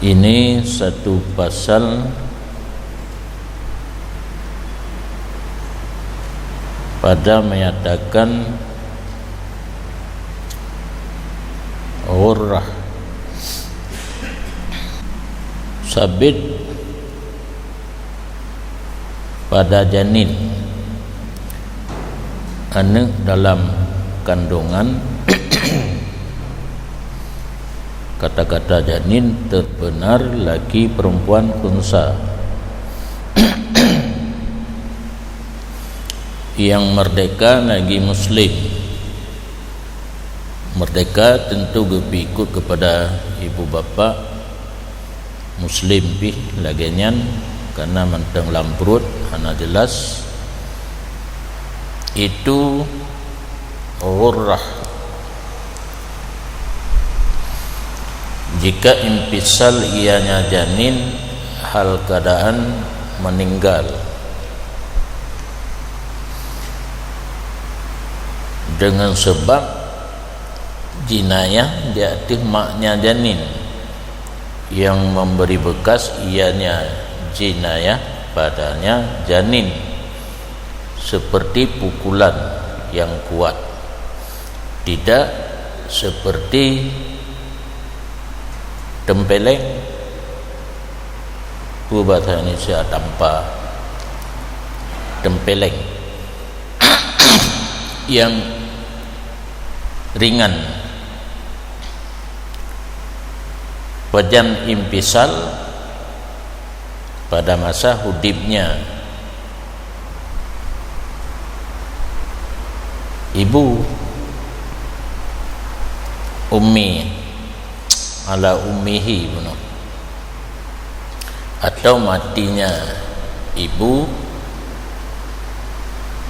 Ini satu pasal pada menyatakan ghurrah sabit pada janin anak dalam kandungan. Kata-kata janin terbenar laki perempuan unsa yang merdeka lagi muslim. Merdeka tentu ikut kepada ibu bapa muslim pih lagenyan karena mentang lamprut hana jelas itu ghurrah. Jika impisal ianya janin hal keadaan meninggal dengan sebab jinayah di atas maknya janin yang memberi bekas ianya jinayah padanya janin seperti pukulan yang kuat, tidak seperti tempeleng bahasa Indonesia tanpa tempeleng yang ringan. Wajan impisal pada masa hidupnya ibu ummi ala ummihi atau matinya ibu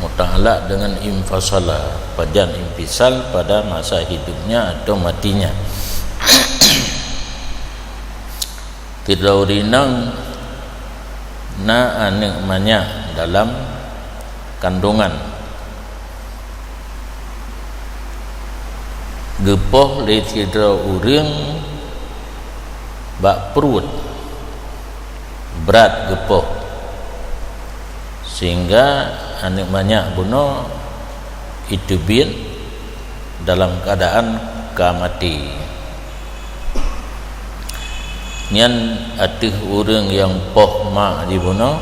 muta'alaq dengan infasala pajan impisal pada masa hidupnya atau matinya. Tidaurinang na anak banyak dalam kandungan gepoh le tidau urang bak perut berat gepoh sehingga anak banyak bunuh itu bin dalam keadaan kamati. Nyan atih orang yang poh mak dibunuh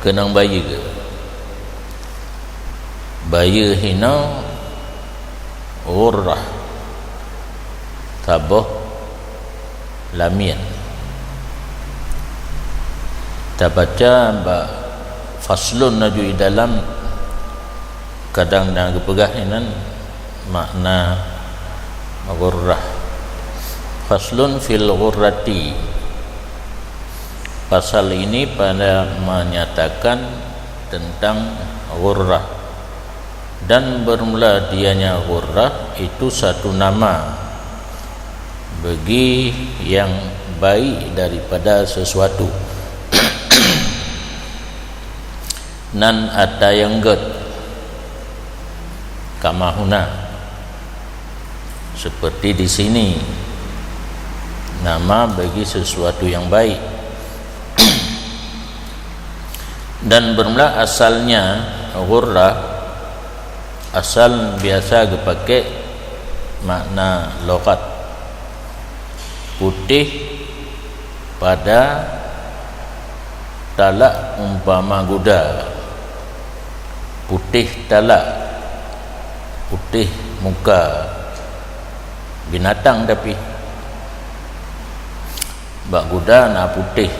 kenang bayi ke bayi hina ghurrah taboh lamian. Kita baca faslun najui dalam kadang dan kepegah inan makna ghurrah. Faslun fil ghurrati, pasal ini pada menyatakan tentang ghurrah dan bermula dianya ghurrah itu satu nama bagi yang baik daripada sesuatu nan ada yang get kamahuna seperti di sini nama bagi sesuatu yang baik dan bermula asalnya ghurrah asal biasa dipakai makna logat putih pada talak umpama kuda, putih talak, putih muka binatang tapi bak kuda na putih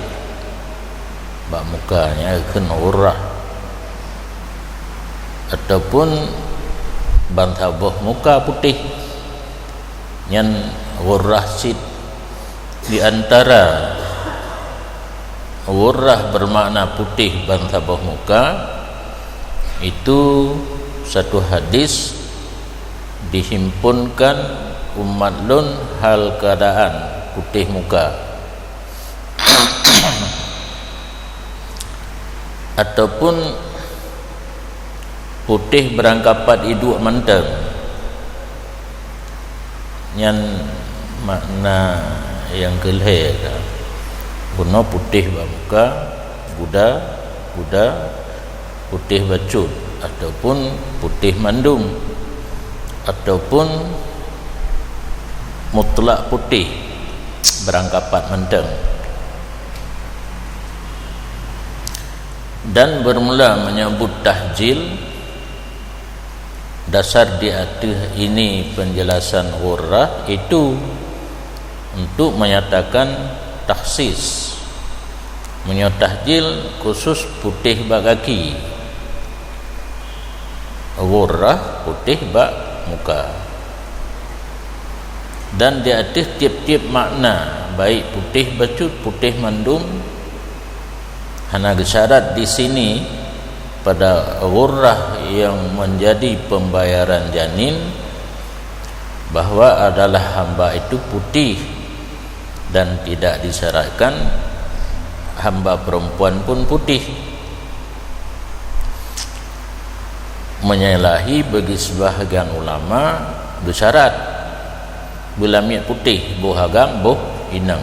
bak mukanya kena ghurrah ataupun bantaboh muka putih yang ghurrah sid. Di antara ghurrah bermakna putih bantaboh muka itu satu hadis dihimpunkan umat lun hal keadaan putih muka ataupun putih berangkapat iduk menteng yang makna yang keleh buno putih muka buda putih bacut ataupun putih mandum ataupun mutlak putih berangkapat menteng. Dan bermula menyebut tahjil, dasar di atas ini penjelasan ghurrah itu untuk menyatakan takhsis, menyebut tahjil khusus putih bak kaki, ghurrah putih bak muka. Dan di atas tiap-tiap makna, baik putih bacut, putih mandum, hanya syarat di sini pada ghurrah yang menjadi pembayaran janin bahwa adalah hamba itu putih, dan tidak disyaratkan hamba perempuan pun putih. Menyalahi bagi sebahagian ulama bersyarat belamit putih bohagam boh inang,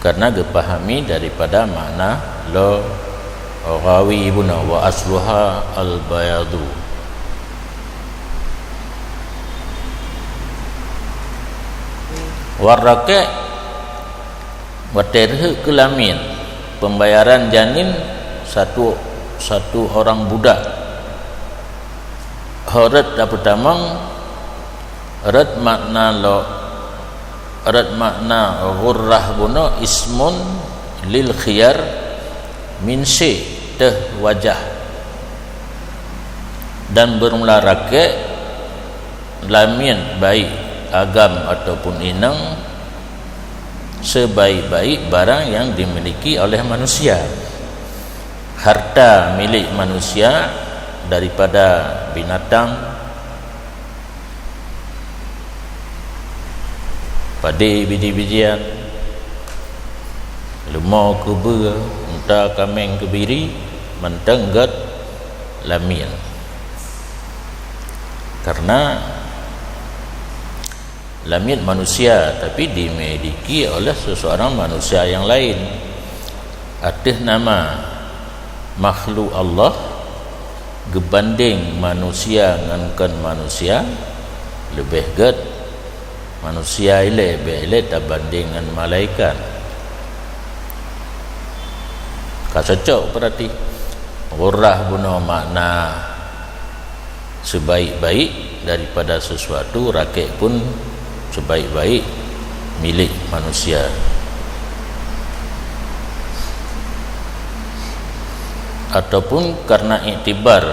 karena dipahami daripada makna lo rawi ibuna wa asluha al bayadu. Warrake waterhe kelamin, pembayaran janin satu orang budak. Horat pertama rat makna ghurrah buno ismun lil khiyar min sy teh wajah, dan bermula rakyat lamin baik agam ataupun inang sebaik-baik barang yang dimiliki oleh manusia. Harta milik manusia daripada binatang, padi biji-bijian, lemau keba, unta kameng kebiri, mentenggat lamin. Karena lamin manusia tapi dimiliki oleh seseorang manusia yang lain. Atas nama makhluk Allah gebanding manusia ngankan manusia lebih ged manusia ile tak banding dengan malaikat. Kau cocok berarti ghurrah buno makna sebaik-baik daripada sesuatu, rakyat pun sebaik-baik milik manusia. Ataupun karena iktibar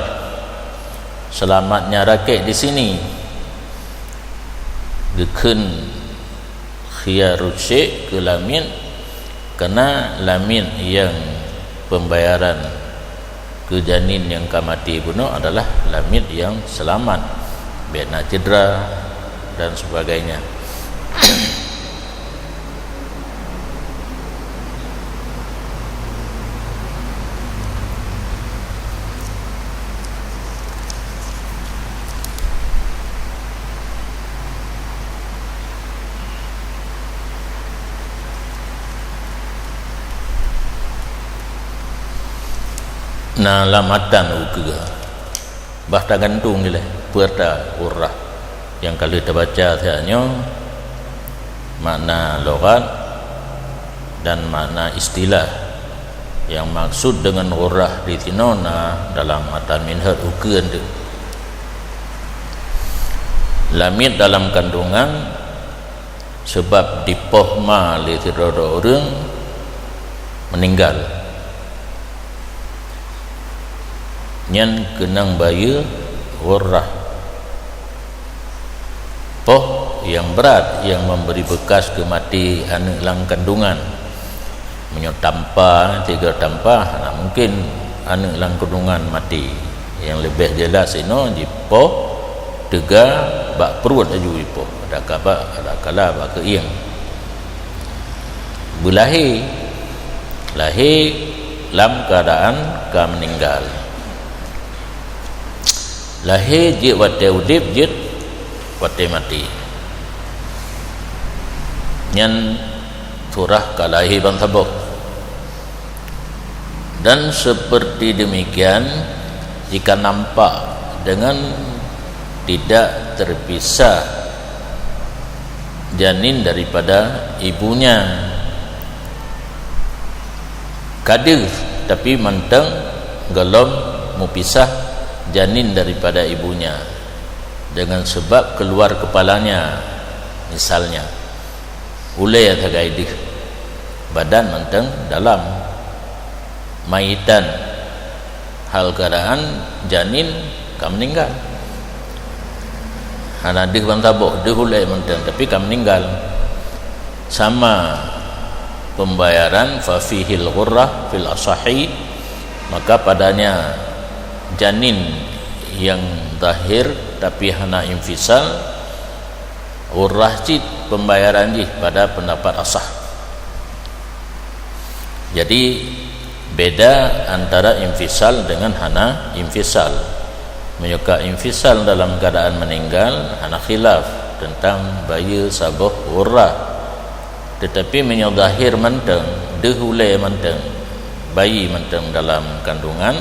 selamatnya rakyat di sini dikun khiyarut syekh ke lamin, kerana lamin yang pembayaran ke janin yang kamati bunuh adalah lamin yang selamat, bena cedera dan sebagainya. Na lamatan uga bahta gantung gila perta urah yang kali terbaca tiaknya makna logat dan makna istilah. Yang maksud dengan urah di tinona dalam matan minhad uga ande lamit dalam kandungan sebab dipohma li tirodo orang meninggal nyan kenang baya ghurrah poh yang berat yang memberi bekas kemati anak lang kandungan menyot tanpa tiga tanpa nah, mungkin anak lang kandungan mati. Yang lebih jelas ino di poh tega bak perut aju poh ada kaba ada kala bak keiang belahi lahir dalam keadaan ka meninggal. Lahir jid wate udip jid wate mati. nyan surah kalahi bantabok. Dan seperti demikian jika nampak dengan tidak terpisah janin daripada ibunya, kadir tapi menteng gelom mupisah janin daripada ibunya dengan sebab keluar kepalanya, misalnya ulai atau gaidih badan menteng dalam mayitan, hal keadaan janin kam meninggal. Hana dih bantabok dih ulai menteng tapi kam meninggal, sama pembayaran fa fihil ghurrah fil asahi, maka padanya janin yang zahir tapi hana infisal ghurrah cid pembayaran jih pada pendapat asah. Jadi beda antara infisal dengan hana infisal. Menyuka infisal dalam keadaan meninggal hana khilaf tentang bayi sabuh ghurrah, tetapi menyodahir menteng dehule menteng bayi menteng dalam kandungan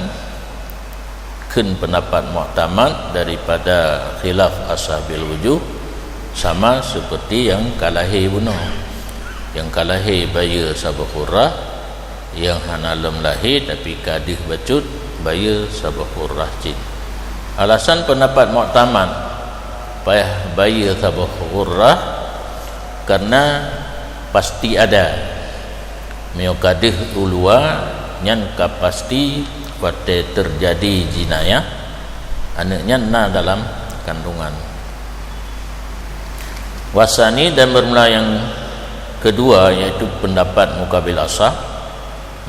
ken pendapat mu'tamad daripada khilaf ashabil wujuh, sama seperti yang kalahi bunuh, yang kalahi bayi sabuh ghurrah yang hana lam lahir tapi kadih bacut bayi sabuh ghurrah cid. Alasan pendapat mu'tamad payah bayi sabuh ghurrah karena pasti ada meokadih ulua nyan kapasti pada terjadi jinayah anaknya na dalam kandungan. Wasani dan bermula yang kedua yaitu pendapat mukabil asah,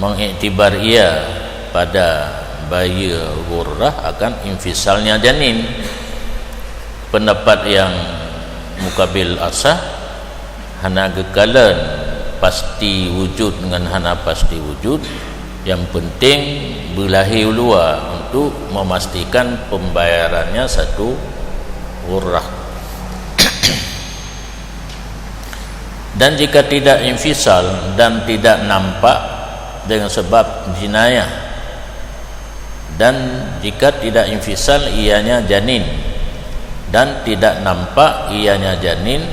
mengiktibar ia pada bayi ghurrah akan infisalnya janin. Pendapat yang mukabil asah hana gekalan pasti wujud dengan hana pasti wujud, yang penting belahi ulua untuk memastikan pembayarannya satu ghurrah. Dan jika tidak infisal dan tidak nampak dengan sebab jinayah, dan jika tidak infisal ianya janin dan tidak nampak ianya janin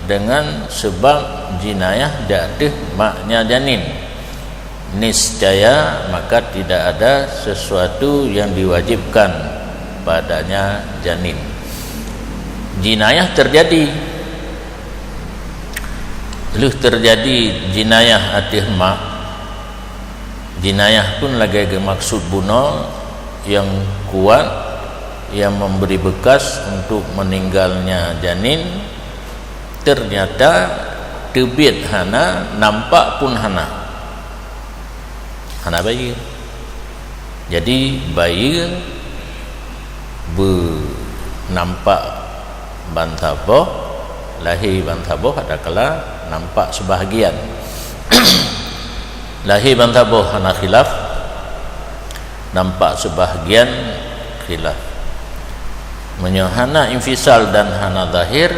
dengan sebab jinayah jatuh maknya janin, niscaya maka tidak ada sesuatu yang diwajibkan padanya janin. Jinayah terjadi, lu terjadi jinayah atih mak, jinayah pun lagi maksud bunuh yang kuat yang memberi bekas untuk meninggalnya janin, ternyata tebit hana nampak pun hana bayi. Jadi bayi nampak bantaboh, lahir bantaboh ada kala nampak sebahagian. Lahir bantaboh hana khilaf, nampak sebahagian khilaf. Menyohana infisal dan hana zahir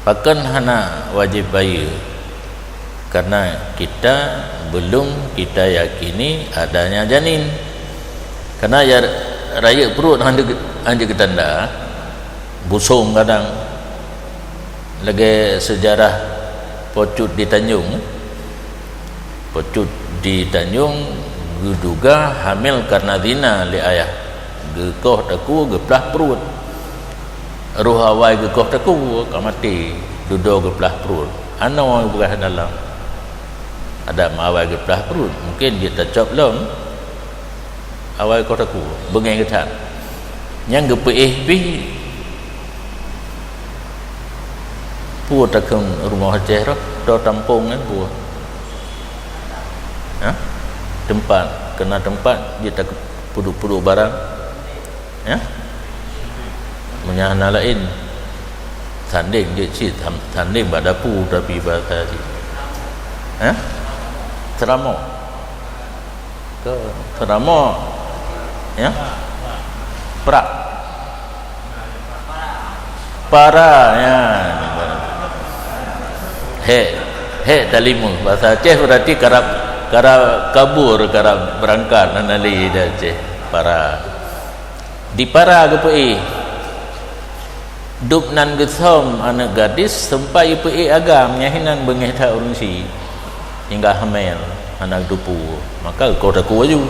bahkan hana wajib bayi, karena kita belum kita yakini adanya janin. Karena ya raya perut hanya ketanda busung kadang lagi sejarah pocut di Tanjung, pocut di Tanjung diduga hamil karena zina li ayah, gekoh taku geplah perut ruh awai gekoh taku kamati duduk geplah perut ana wang bukan dalam ada awai geplah perut, mungkin dia tercop lom awai gekoh taku bengai ketat yang gepeih pi pu takun rumah hajah roh do tampung kan pu ha? Tempat kena tempat dia tak puduk-puduk barang ya, menyahana lain tanding dia cik tanding pada pu tapi pada ya teramo ke teramo ya pra para ya he talimu bahasa Aceh berarti karab kabur karab berangkat nanali dah Aceh para di para gepai dup nan gesom anak gadis sampai ipai agam nyahinan bengeh ta urang si hingga hamil anak dupu maka kau dah kuaju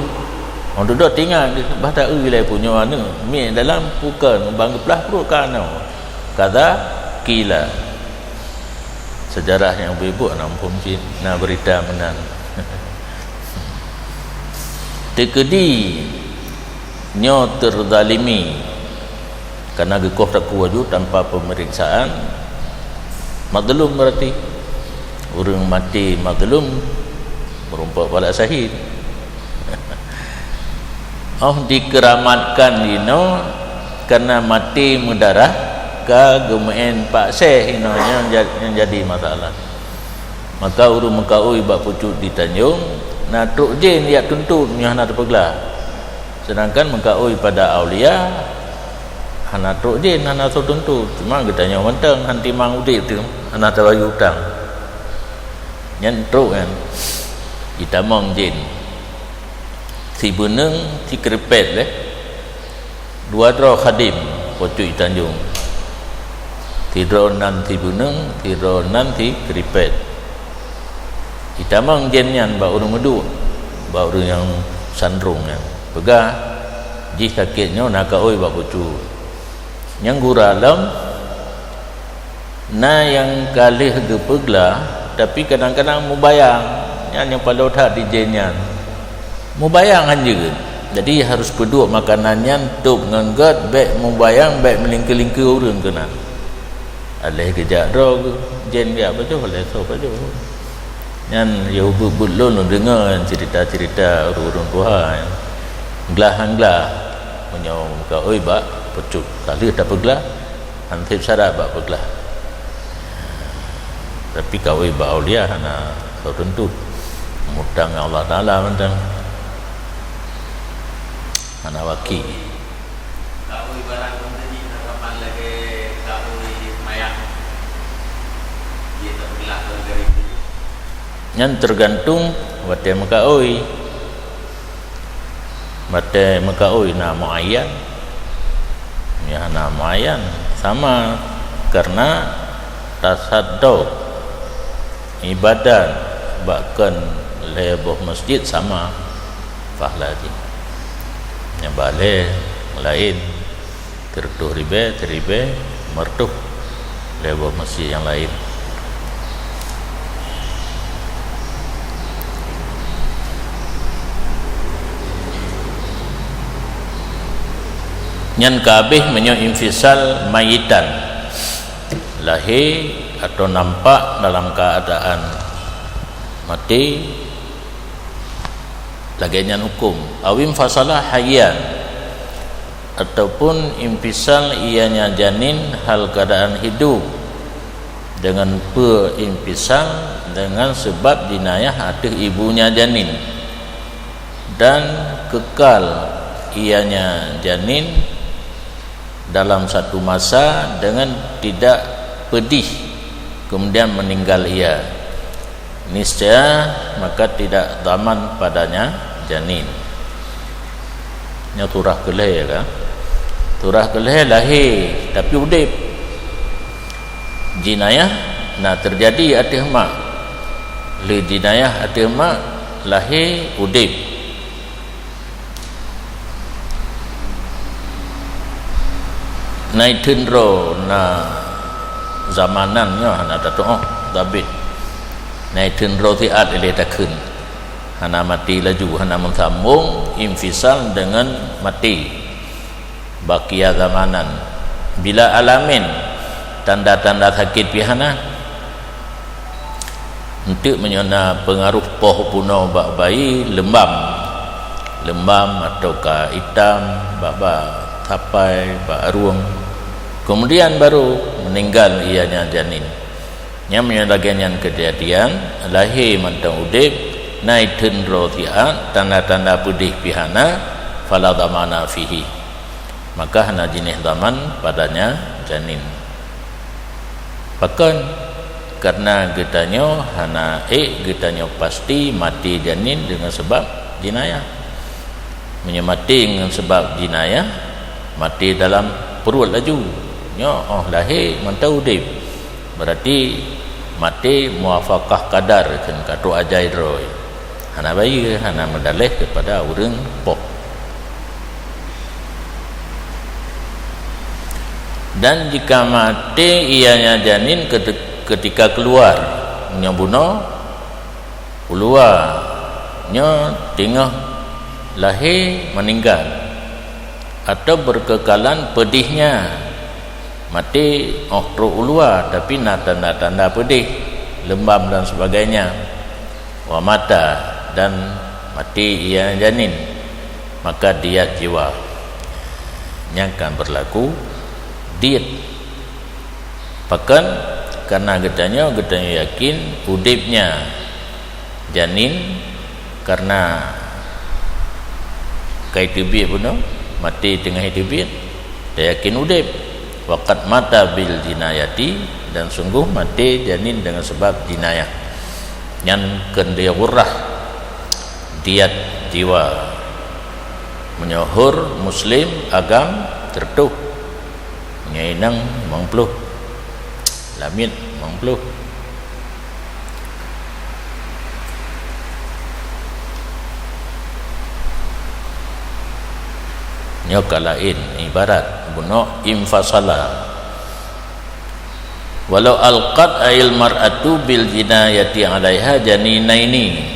orang duduk tinggal bahasa wilayah punya anak mi dalam bukan bang belah perut kana kata kila sejarah yang ibu nampun cin na berita menang tekedi nyo terzalimi karena gekoh tak kuaju tanpa pemeriksaan mazlum berarti orang mati mazlum merumpak pada syahid dikeramatkan ino karena mati mendarah ke gemen Pak Syekh ino yang jadi masalah maka urung mengkau bak pucuk di Tanjung na truk jin dia tuntut nyahna terpegelah sedangkan mengkau pada aulia hana truk jin hana so tuntut cuma kita nyawa mentang hanti mang udip tu hana terbayu hutang nyan truk kan kita mong jin si beneng si kerepet leh dua dro khadim pucuk Tanjung tidro nan si beneng tidro nan si kerepet kita mang jenyan ba urang medu ba urang yang sandrung yang pegah ji sakitnya nak oi ba pucu yang guralam na yang kalih gepeglah tapi kadang-kadang mubayang yang palau tak di jenyan mubayang anje jadi harus peduk makanannya tup nganggat baik mubayang baik melingkir-lingkir urang kena alih kejak ro jen dia apa tu boleh so apa tu yang ya belum dengar cerita-cerita urun Tuhan glah-glah menyau ka oi bak pucuk kali tak peglah antip syarat bak peglah tapi ka oi bak aulia hana tertentu mutang Allah Taala mentang hana waki ka oi barang tadi kapan lagi ka oi mayang dia tak peglah dari yang tergantung wate makaoi na muayyan ya na muayyan sama karena tasadduk ibadat bahkan leboh masjid sama pahalanya yang balik lain tertuh ribe mertuh leboh masjid yang lain nyan kabeh menyo infisal mayitan lahir atau nampak dalam keadaan mati lagi nyan hukum awim fasalah hayyan ataupun infisal ianya janin hal keadaan hidup dengan infisal dengan sebab jinayah atas ibunya janin dan kekal ianya janin dalam satu masa dengan tidak pedih kemudian meninggal ia niscaya maka tidak daman padanya janin nya turah keleh kan turah keleh lahir tapi udip jinayah nah terjadi atas mak le jinayah atas mak lahir udip naik tendro na zamanannya hana tato tabit naik tendro tiat ele takun hana mati laju hana mensambung infisal dengan mati bakia zamanan bila alamin tanda-tanda sakit pihana untuk menyona pengaruh poh puno bak bayi lembam ataukah hitam bak sampai bak ruang kemudian baru meninggal ianya janin yang menyatakan kejadian lahir mentang udip naik tendro tiat tanda-tanda pudih pihana fala dhamana fihi maka hana jenis zaman padanya janin bahkan karena getanyo hana getanyo pasti mati janin dengan sebab jinayah. Mati dengan sebab jinayah, mati dalam perut laju nyo lahir mantau udip, berarti mati muafakah kadar kan katu ajai roy hana bayi hana mendalih kepada urang pok. Dan jika mati ianya janin ketika keluar nyo bunuh ulua nyo tengah lahir meninggal atau berkekalan pedihnya mati tru ulua tapi tanda-tanda pedih lembam dan sebagainya wa mata dan mati ia janin, maka diat jiwa yang akan berlaku diet. Bahkan karena getanya yakin udipnya janin karena kait tibit pun mati tengah tibit, dia yakin udip waqad mata bil jinayati, dan sungguh mati janin dengan sebab jinayah yang kendia urah diat jiwa menyohor muslim agam tertuh nyainang 50 lamit 50. Nyokalain ibarat buno infasala walau alqat ail mar'atu bil jinayati 'alaiha janinaini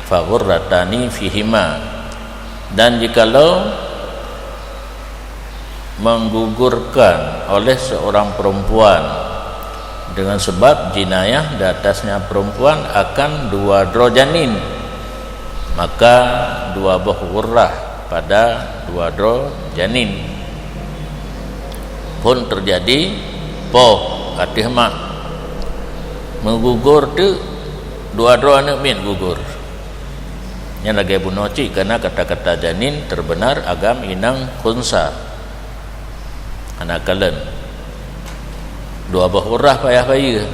fa ghurratani fihima, dan jikalau menggugurkan oleh seorang perempuan dengan sebab jinayah di atasnya perempuan akan dua dro janin, maka dua buah ghurrah pada dua dro janin pun terjadi atih mak menggugur tu dua dro anak min gugur yang lagi bunuh cik, karena kata-kata janin terbenar agam inang khunsa anak kalen dua buah urah payah bayi.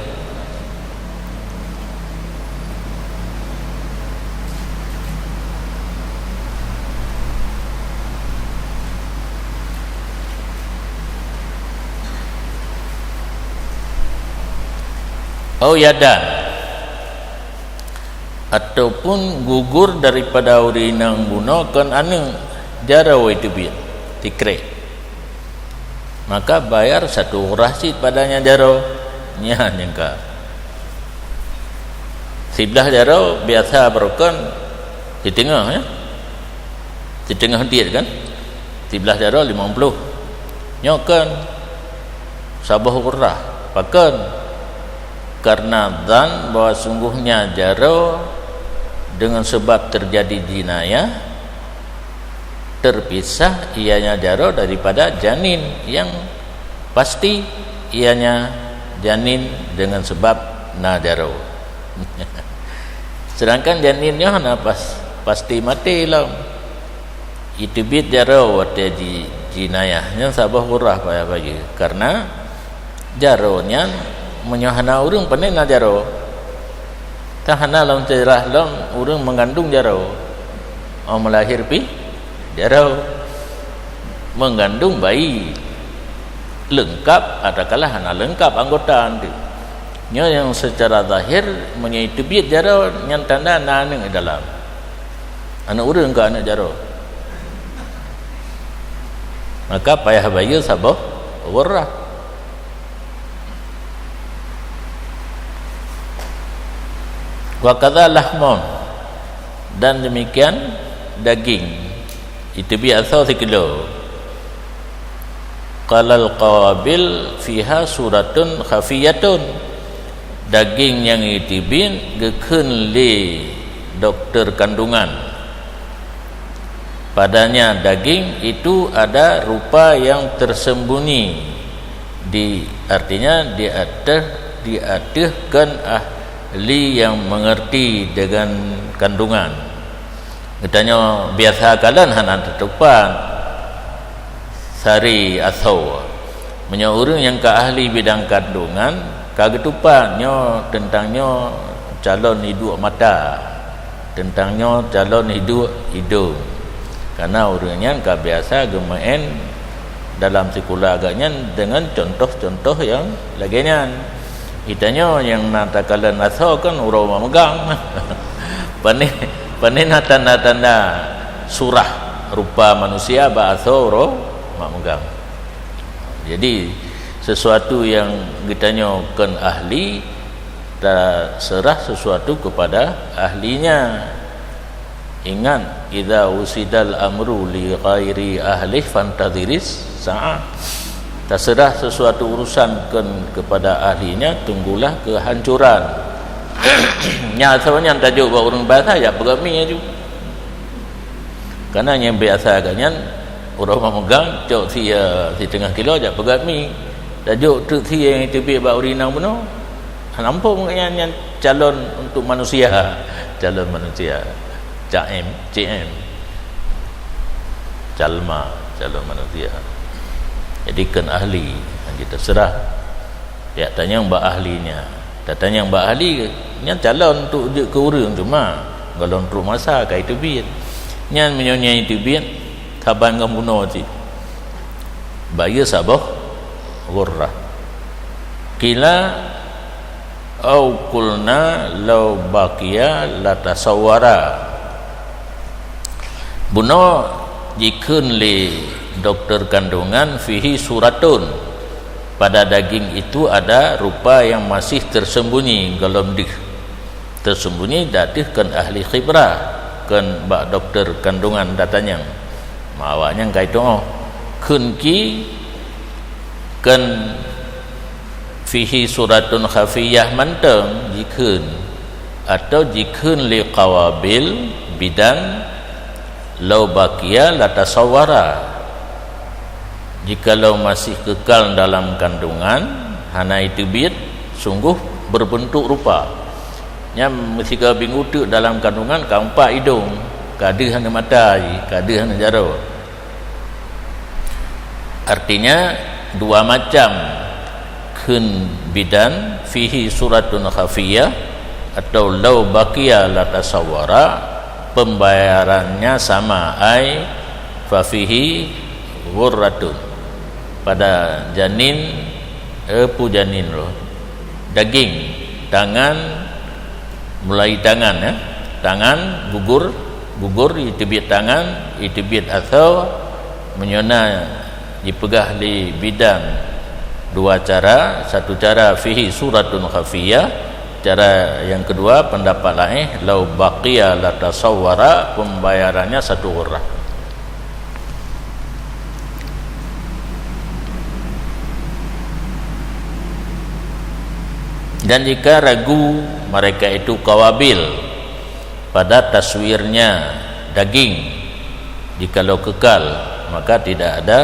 Yadan ataupun gugur daripada urinang bunuh kan anu jarau itu biar tikrek, maka bayar satu rasid padanya jarau nya nyangka sebelah jarau biasa berokon di tengah ya, di tengah dia kan sebelah jarau 50 nyokan sabah urah pakan, karena dan bahwa sungguhnya jaro dengan sebab terjadi jinayah terpisah ianya jaro daripada janin yang pasti ianya janin dengan sebab jaro. Sedangkan janinnya hana pasti mati lah itu bit jaro wate jinayahnya sabah urah payah bagi, karena jaronya menyahana urang pandai na jaro tahana lam cerah lam urang mengandung jaro melahir pi jaro mengandung bayi lengkap adakala hana lengkap anggota ande nya yang secara zahir menyitubit jaro yang tanda naneng dalam anak urang ke anak jaro, maka payah bayi sabah warah. Wa kadza lahmun, dan demikian daging itu biasa 1 kilo. Qalal qabil fiha suratun khafiyatun, daging yang itibin gekeun li dokter kandungan, padanya daging itu ada rupa yang tersembunyi artinya diaduhkan ahli yang mengerti dengan kandungan. Katanya biasa kalian hana tetupan sari atau menyeorang yang ke ahli bidang kandungan kagetupannya tentangnya calon hidup mata, tentangnya calon hidup hidung. Karena orangnya biasa gemain dalam sekolah agaknya dengan contoh-contoh yang laginya. Itanya yang natakalan asal kan orang memegang. Panen tanda-tanda surah rupa manusia bahasa orang memegang. Jadi sesuatu yang ditanya kan ahli, tak serah sesuatu kepada ahlinya. Ingat, idza usidal amru li ghairi ahli fantadhiris sa'ah. Terserah sesuatu urusan kepada ahlinya, tunggulah kehancuran. Nyatanya tajuk buat orang bahasa ya berami aja. Karena yang biasa agaknya orang memegang cok si tengah kilo aja berami. Tajuk tu si yang itu biar buat urinang benar. Nampak yang calon untuk manusia, calon manusia. CM calma calon manusia. Jadi kan ahli kita serah. Ya tanya mbak ahlinya. Tak tanya mbak ahli nya calon untuk ke urang cuma kalau untuk masa kai itu biat. Nya menyonyai itu biat kaban ngamuno ti. Baya sabah ghurrah. Kila au kulna law baqiya la tasawwara. Buno jikun li dokter kandungan fihi suratun, pada daging itu ada rupa yang masih tersembunyi. Kalau tersembunyi datih kan ahli khibrah kan bak dokter kandungan datanya mawanya kai tu kun ki kan fihi suratun khafiyah manteng jikun atau jikun li qawabil bidan lau baqiya la tasawwara. Jikalau masih kekal dalam kandungan hana itu biat sungguh berbentuk rupa nya mesti ke bingutuk dalam kandungan kampak hidung kada hana mata kada hana jaro. Artinya dua macam kun bidan fihi suratun khafiyah atau lau baqiya la tasawwara, pembayarannya sama ai fa fihi ghurratun, pada janin janin loh daging tangan mulai tangan ya tangan gugur itu biat tangan itu biat atau menyona dipegah di bidang dua cara. Satu cara fihi suratun khafiyah, cara yang kedua pendapat lain lau baqiya la tasawwara, pembayarannya satu ghurrah. Dan jika ragu mereka itu kawabil pada taswirnya daging, jikalau kekal maka tidak ada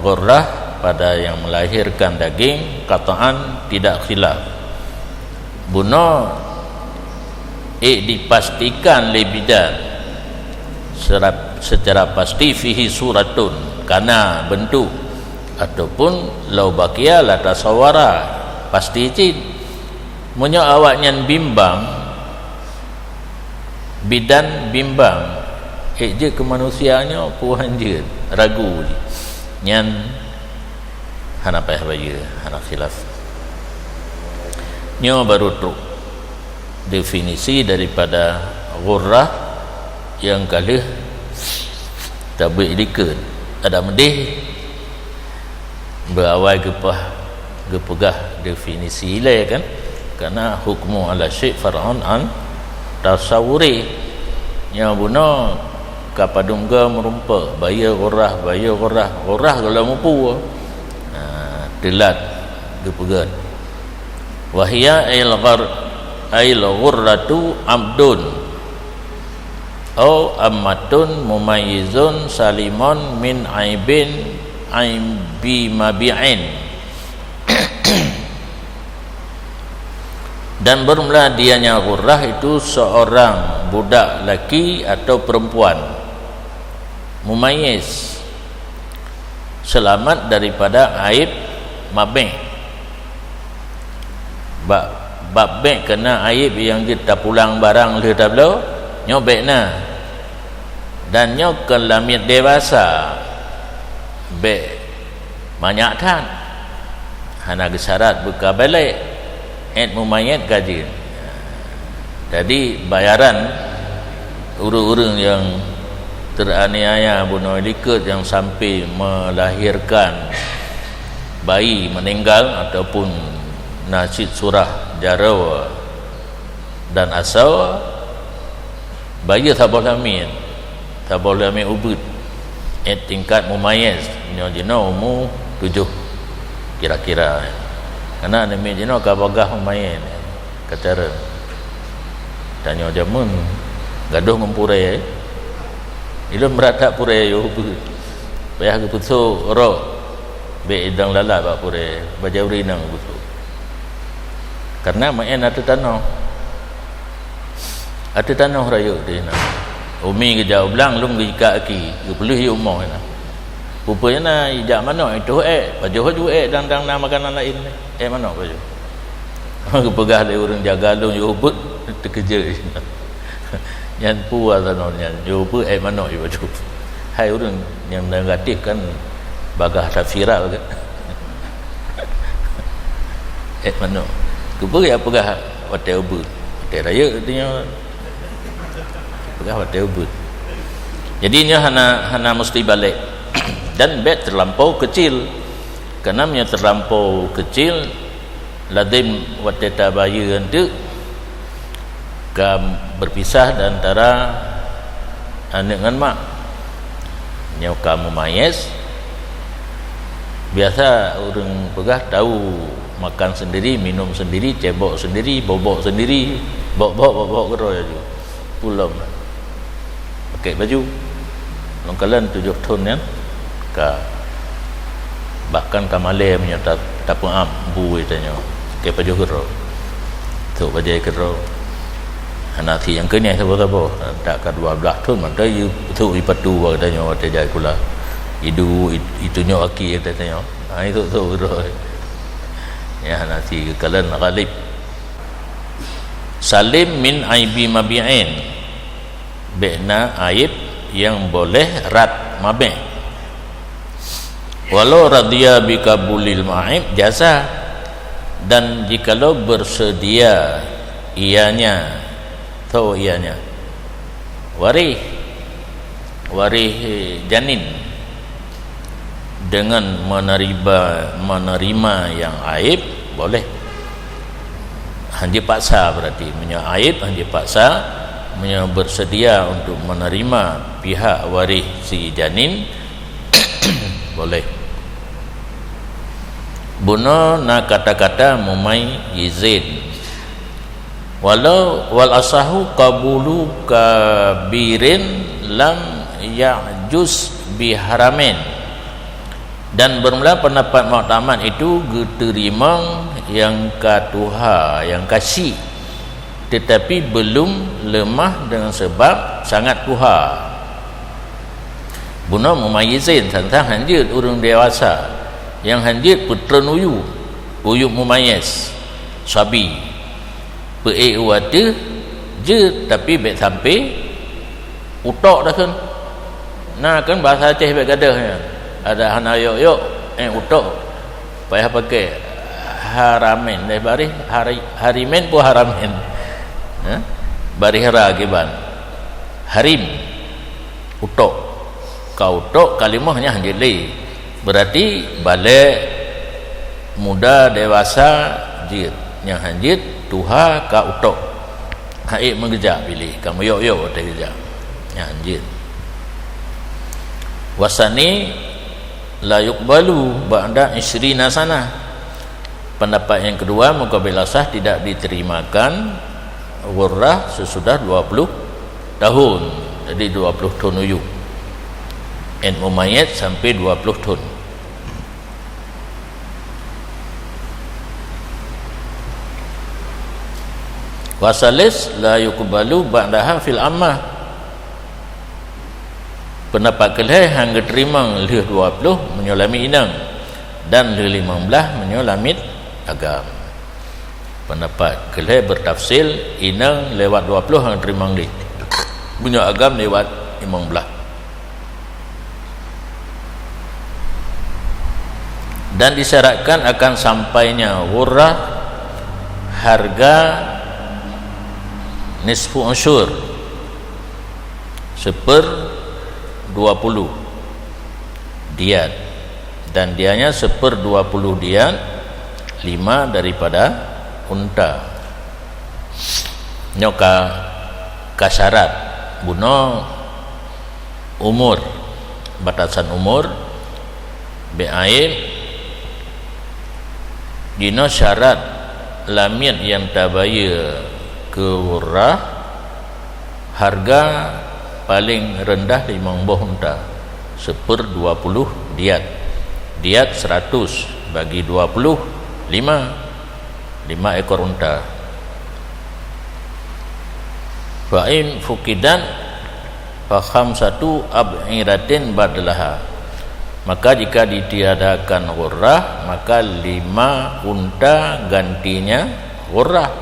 ghurrah pada yang melahirkan daging, kataan tidak khilaf. Buno dipastikan lebidan secara pasti fihi suratun karena bentuk, ataupun lau baqiya la tasawwara pasti cid munyo awaknya bimbang bidan bimbang je kemanusiaannya puan je ragu nyan hana payah baju hana khilaf. Nyo baru truk definisi daripada ghurrah yang kali tabik dikit ada medih berawal gepegah definisi ilai kan, karena hukmu ala syekh far'an an tasawuri nya guna kapadungga merumpa bayar ghurrah kalau mampu telat gepegat wahia ail ghurratu abdun au ammatun mumayyizun salimun min aibin aibi mabi'in. Dan bermula dianya ghurrah itu seorang budak laki atau perempuan mumayyiz, selamat daripada aib mabi'. bab bek kena aib yang kita pulang barang le tablo nyobek na dan nyok ke lamit dewasa bek banyak tan hana gesyarat buka balik mumayat gaji. Jadi bayaran urang-urang yang teraniaya bunuh liket yang sampai melahirkan bayi meninggal ataupun nasid surah jarawa dan asal bayi tak boleh ambil ubud tingkat mumayyiz jina umur 7 kira-kira karena ada jina kabagah mumayyiz kata tanya jamun gaduh mempurai ilmu merata purai yo payah ke putu ro be idang lala ba purai bajauri nang putu karena main ada tanah raya dia nak umi ke jauh belang lung ke kaki ke pelih ye umah na rupanya na ijak mana itu baju haju dan makanan lain mana baju ke pegah le urang jaga lung yo but terkeja yang puas tanahnya yo pu mana yo baju hai urang yang negatif kan bagah tak viral kan mana kupu ya pegah hotel ubud hotel raya katanya pegah hotel ubud jadinya hana mesti balik dan bet terlampau kecil kerana terlampau kecil ladim wateta bayi itu berpisah antara anak dengan mak nyau kamu mayes biasa orang pegah tahu makan sendiri, minum sendiri, cebok sendiri, bobok sendiri, bobok kero aja pulang pakai baju longkalan 7 ton kan bahkan kamale punya tapung ambu itanya pakai baju kero tu baju kero nanti yang kini apa tak ke 12 ton mana you tu ipatu katanya ada jai kula itunya aki katanya itu tu ya nanti kalian ghalib salim min aibi mabi'in bena aib yang boleh rat mabi' walau radhiya bikabulil ma'ib jasa dan jikalau bersedia ianya warih janin dengan menerima yang aib boleh hanya paksa berarti punya aib hanya paksa punya bersedia untuk menerima pihak waris si janin boleh buno na kata-kata mumayyizin walau wal asahu qabulu kabirin lam ya'juz biharamin dan bermula pendapat muktamad itu diterima yang katuha yang kasih tetapi belum lemah dengan sebab sangat tuha buno mumayyizin tentang hanjit orang dewasa yang hanjit putra uyu mumayyiz sabi wata je tapi baik sampai utok dah kan nah kan bahasa Aceh baik gadahnya ada hana yok utok payah pakai haramin deh bari harimen pun haramin bari hara giban harim utok kau utok kalimahnya hanjili berarti balik muda dewasa jid yang hanjit tuha ka utok haik mengejak pilih kamu yok ada kejak yang hanjit wasani la yuqbalu ba'da 20 sana pendapat yang kedua muqabilah sah tidak diterimakan wurrah sesudah 20 tahun jadi 20 tahun uyu en mumayyad sampai 20 tahun wasalis la yuqbalu ba'daha fil ammah pendapat kelih hangga terima leh 20 menyolami inang dan leh 15 menyolamit agam pendapat kelih bertafsil inang lewat 20 hang terimang di punya agam lewat 15. Dan disyaratkan akan sampainya ghurrah harga nisfu usyur 1/20 diat, dan dianya 1/20 diat 5 daripada unta. Nyoka kasyarat buno umur, batasan umur be'ain dino syarat lamin yang tabaya ke ghurrah harga paling rendah 5 buah unta 1/20 diat. Diat 100 bagi 20 5 ekor unta. Fa'in fukidan fa khamsatu ab'iratin badlaha, maka jika ditiadakan ghurrah maka 5 unta gantinya ghurrah.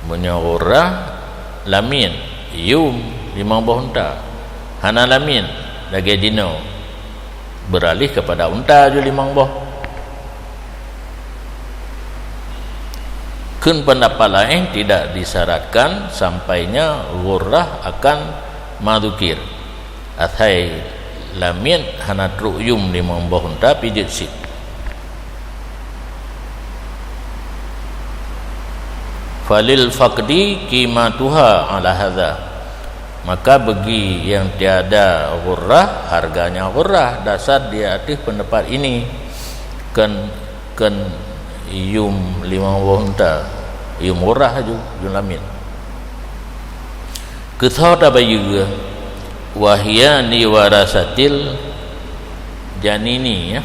Punya ghurrah lamin yum 5 buah unta, hana lamin lagi dino beralih kepada unta je 5 buah. Kun pendapat lain tidak disyaratkan sampainya ghurrah akan madukir athai lamin hana truyum 5 buah unta pijit sit. Falil faqdi qimatuha ala hadza, maka bagi yang tiada ghurrah harganya ghurrah dasar dia atas pendapat ini kan yum 5 buah unta yum ghurrah ju lamin kethau tabayyuga wahia ni warasatil janini ya.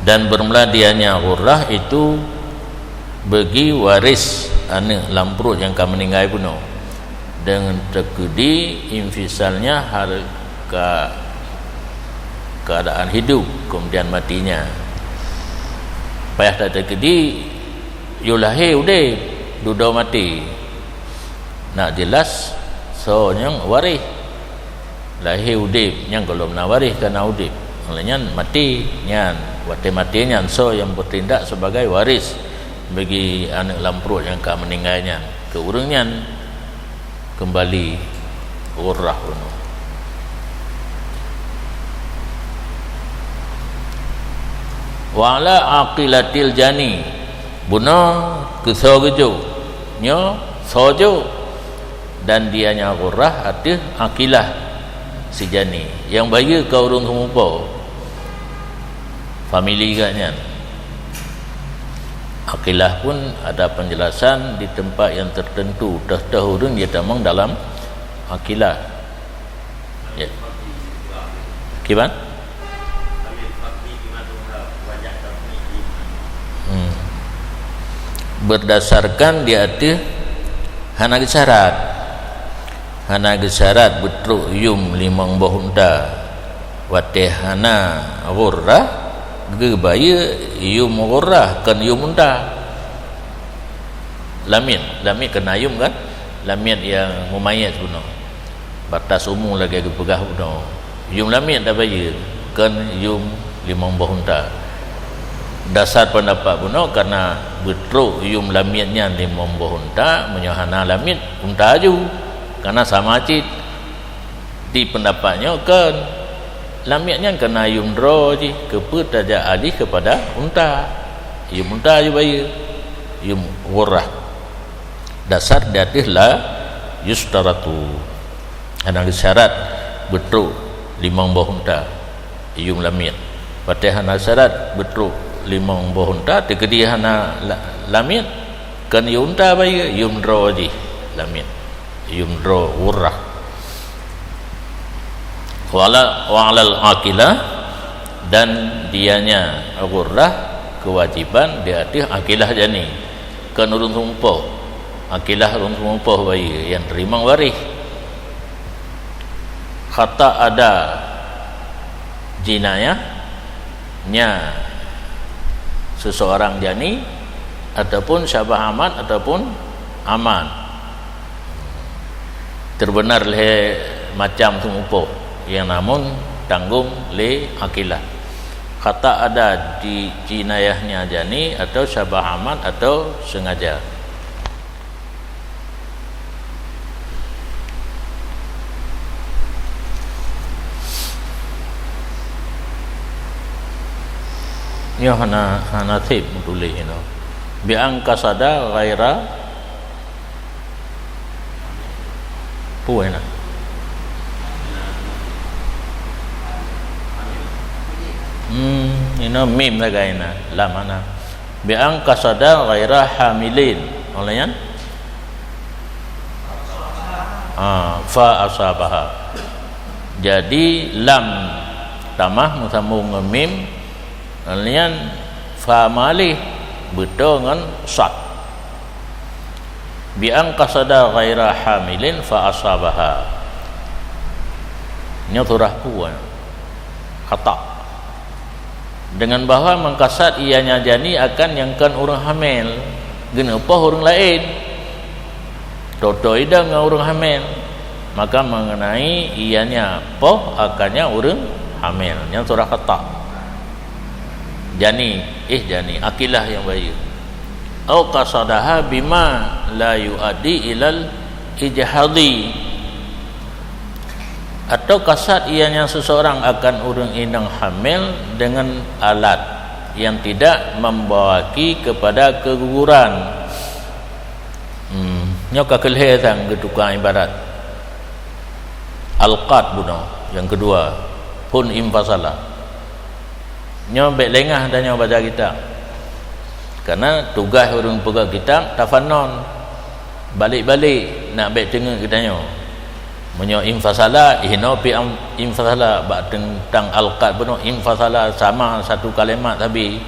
Dan bermula dianya ghurrah itu bagi waris anak lamprut yang akan meninggal bunuh dengan terkudi infisalnya harga keadaan hidup kemudian matinya. Payah tak terkedi yulahi udah duda mati nak jelas so yang waris lahir udip yang kalau nak waris kena udip olehnya mati nyan wate mati nyan so yang bertindak sebagai waris bagi anak lamprut yang akan meninggalnya ke urangnya kembali ghurrah bunuh. Wa ala aqilatil jani bunuh kesogejo nyo sojo, dan dianya ghurrah atis aqilah si jani yang bayi ke urung kemupo family katnya. Aqilah pun ada penjelasan di tempat yang tertentu dah dia tamang dalam aqilah ya. Gimana? Berdasarkan di atas hana gesyarat betruk yum 5 buah unta wate hana ghurrah gebaya yum ghurrah kan yum unta lamin kena yum kan lamin yang mumayyiz bunuh batas umum lagi pegah bunuh yum lamin tak baya kan yum 5 buah unta. Dasar pendapat bunuh karena betruk yum laminnya 5 buah unta menyohana lamin unta aju karena sama cit di pendapatnya kan laminnya kena yum dro je keput aja alih kepada unta yum unta aju bayar yum ghurrah. Dasar diatis la yustaratu ada syarat betruk 5 buah unta yum lamin patihana syarat betruk 5 buah unta tekedi hana lamin kan unta bayar yum dro je lamin yum dro ghurrah. Wa alal aqilah, dan dianya ghurrah kewajiban di atas aqilah jani kan urung sumpoh aqilah urung sumpoh bayar yang terima waris kata ada jinayah nya seseorang jani ataupun syabah amat ataupun aman terbenar le macam sumupo yang namun tanggung le akilah kata ada di jinayahnya jani atau syabah amat atau sengaja. Ya hana tip tulis ini bi angkasada ghaira puena ini mim lagi lam mana bi angkasada ghaira hamilin olehnya fa asabaha jadi lam tamah musambung mim alian fa malih betul dengan sad bi angkasada ghaira hamilin fa asabaha ini turah puan kata dengan bahawa mengkasat ianya jani akan yang kan orang hamil kenapa orang lain toto ida dengan orang hamil maka mengenai ianya poh akannya orang hamil yang turah kata jani jani akilah yang baik au qasadaha bima la yuaddi ilal ijhadi atau kasat ianya seseorang akan urang indang hamil dengan alat yang tidak membawaki kepada keguguran nyoka kelihatan ketukang ibarat alqat buno yang kedua pun infasala nyobek lengah dan nyoba baca kitab karena tugas orang pegang kitab tafannon balik-balik nak baik tengok kita nyo menyo infasala ihno pi infasala bak tentang alqat beno infasala sama satu kalimat tapi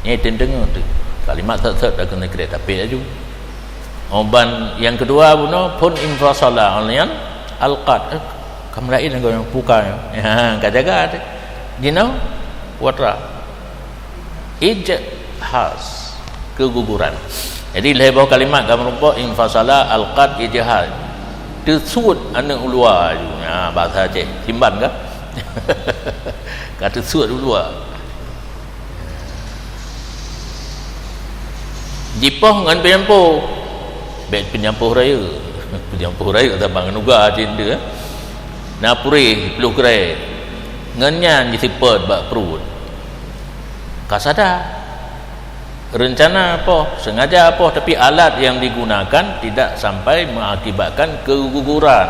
ni tengok tu kalimat tak dah kena kira tapi aju oban yang kedua beno pun infasala olehnya alqat kamu lain yang puka kata jaga you know watra ijhaz keguguran jadi lebar kalimat kamu rupa infasala alqad ijhaz tersud anak ulua bahasa Aceh simban ke kata tersud ulua jipah dengan penyampuh baik penyampuh raya kata bangun uga cinta napuri peluk kerai ngenyan disipet bak perut kasada rencana apa sengaja apa tapi alat yang digunakan tidak sampai mengakibatkan keguguran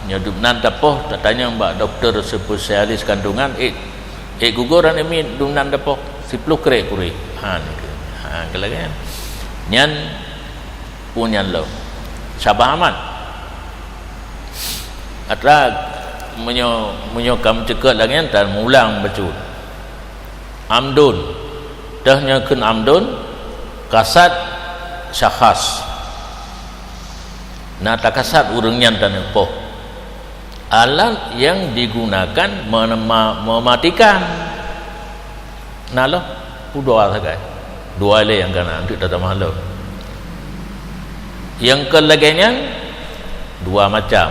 nyodup nan tapoh tak tanya mbak doktor spesialis kandungan guguran ini dum nan tapoh sipluh kere kuri kelagan nyan punyan lo sabah aman atra menyo kam cekat lagi dan mulang becut amdun dahnya kun amdun kasat syakhas nah tak kasat urangnya dan poh alat yang digunakan mematikan nah lo dua saja dua le yang kana untuk datang mahalo yang kelaganya dua macam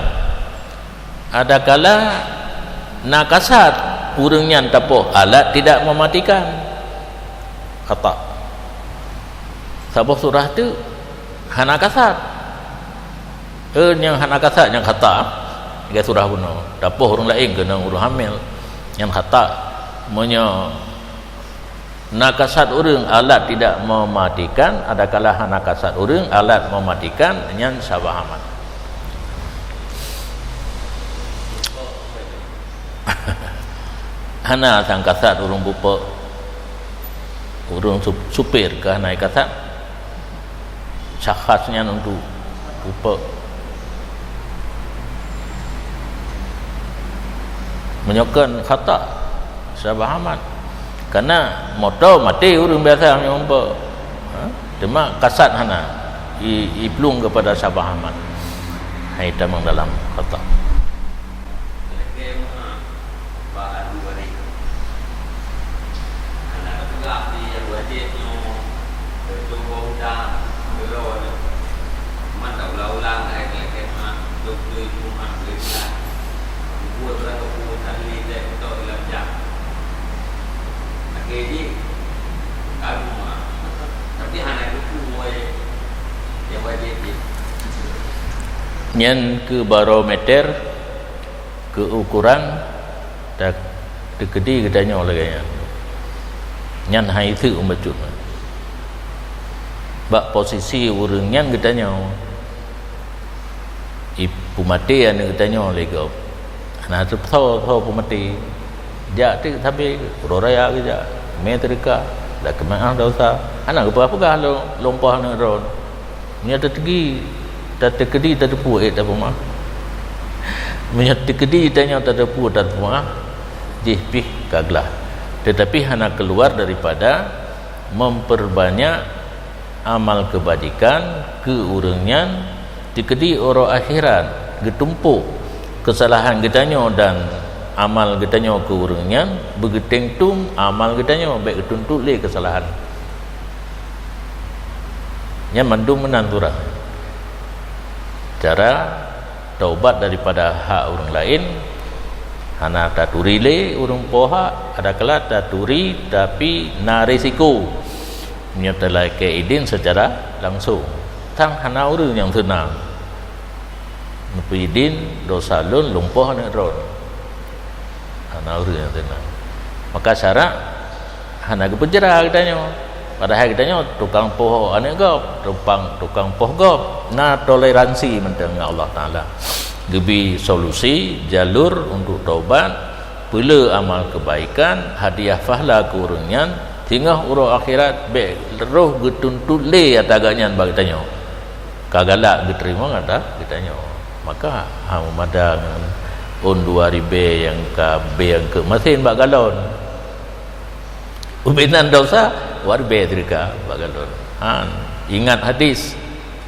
ada kala nakasat urangnya tapoh alat tidak mematikan kata sabah surah tu hana kasat yang hana kasat yang kata dia surah buno tapoh orang lain kena urang hamil yang kata menyo nakasat urang alat tidak mematikan ada kala hana kasat urang alat mematikan yang sabah amat hana sang kasat urang bupa urang supir ke naik kasat syakhasnya untuk bupa menyokan khata sabah amat karena motor mati urang biasa yang bupa cuma kasat hana iplung kepada sabah amat hai tamang dalam khata Di nyan ke barometer ke ukuran dak dekedi gedanya oleh nyan hai tu umbajut bak posisi urang nyan gedanya ibu mati ane gedanya oleh go nah tu tho pumati ja ti tapi roraya ke ja metrika dak kemana dosa anak apa kah lompah nang ron nya tetegi tatekedi tatepu tak puma nya tekedi tanya tatepu tak puma jih kaglah tetapi hana keluar daripada memperbanyak amal kebajikan ke urangnya tekedi orang akhirat getumpuk kesalahan getanyo dan amal getanyo ke urangnya begeteng tum amal getanyo baik getuntut le kesalahan nya mandum menantura cara taubat daripada hak orang lain hana taturi le urang poha ada kala taturi tapi na risiko menyertai ke idin secara langsung tang hana urang yang tenang Nupidin dosa lun lumpuh nak ron hana urang yang tenang maka syarat hana kepenjara katanya padahal katanya tukang poh anak gop tukang poh gop na toleransi mentang Allah Taala gebi solusi jalur untuk taubat pula amal kebaikan hadiah pahala ke urangnya tingah urang akhirat be roh getuntut le ataganya bagi tanya kagalak diterima kata ditanya maka madang on 2000 yang ke B yang ke mesin bak galon ubinan dosa war be trika bak galon ingat hadis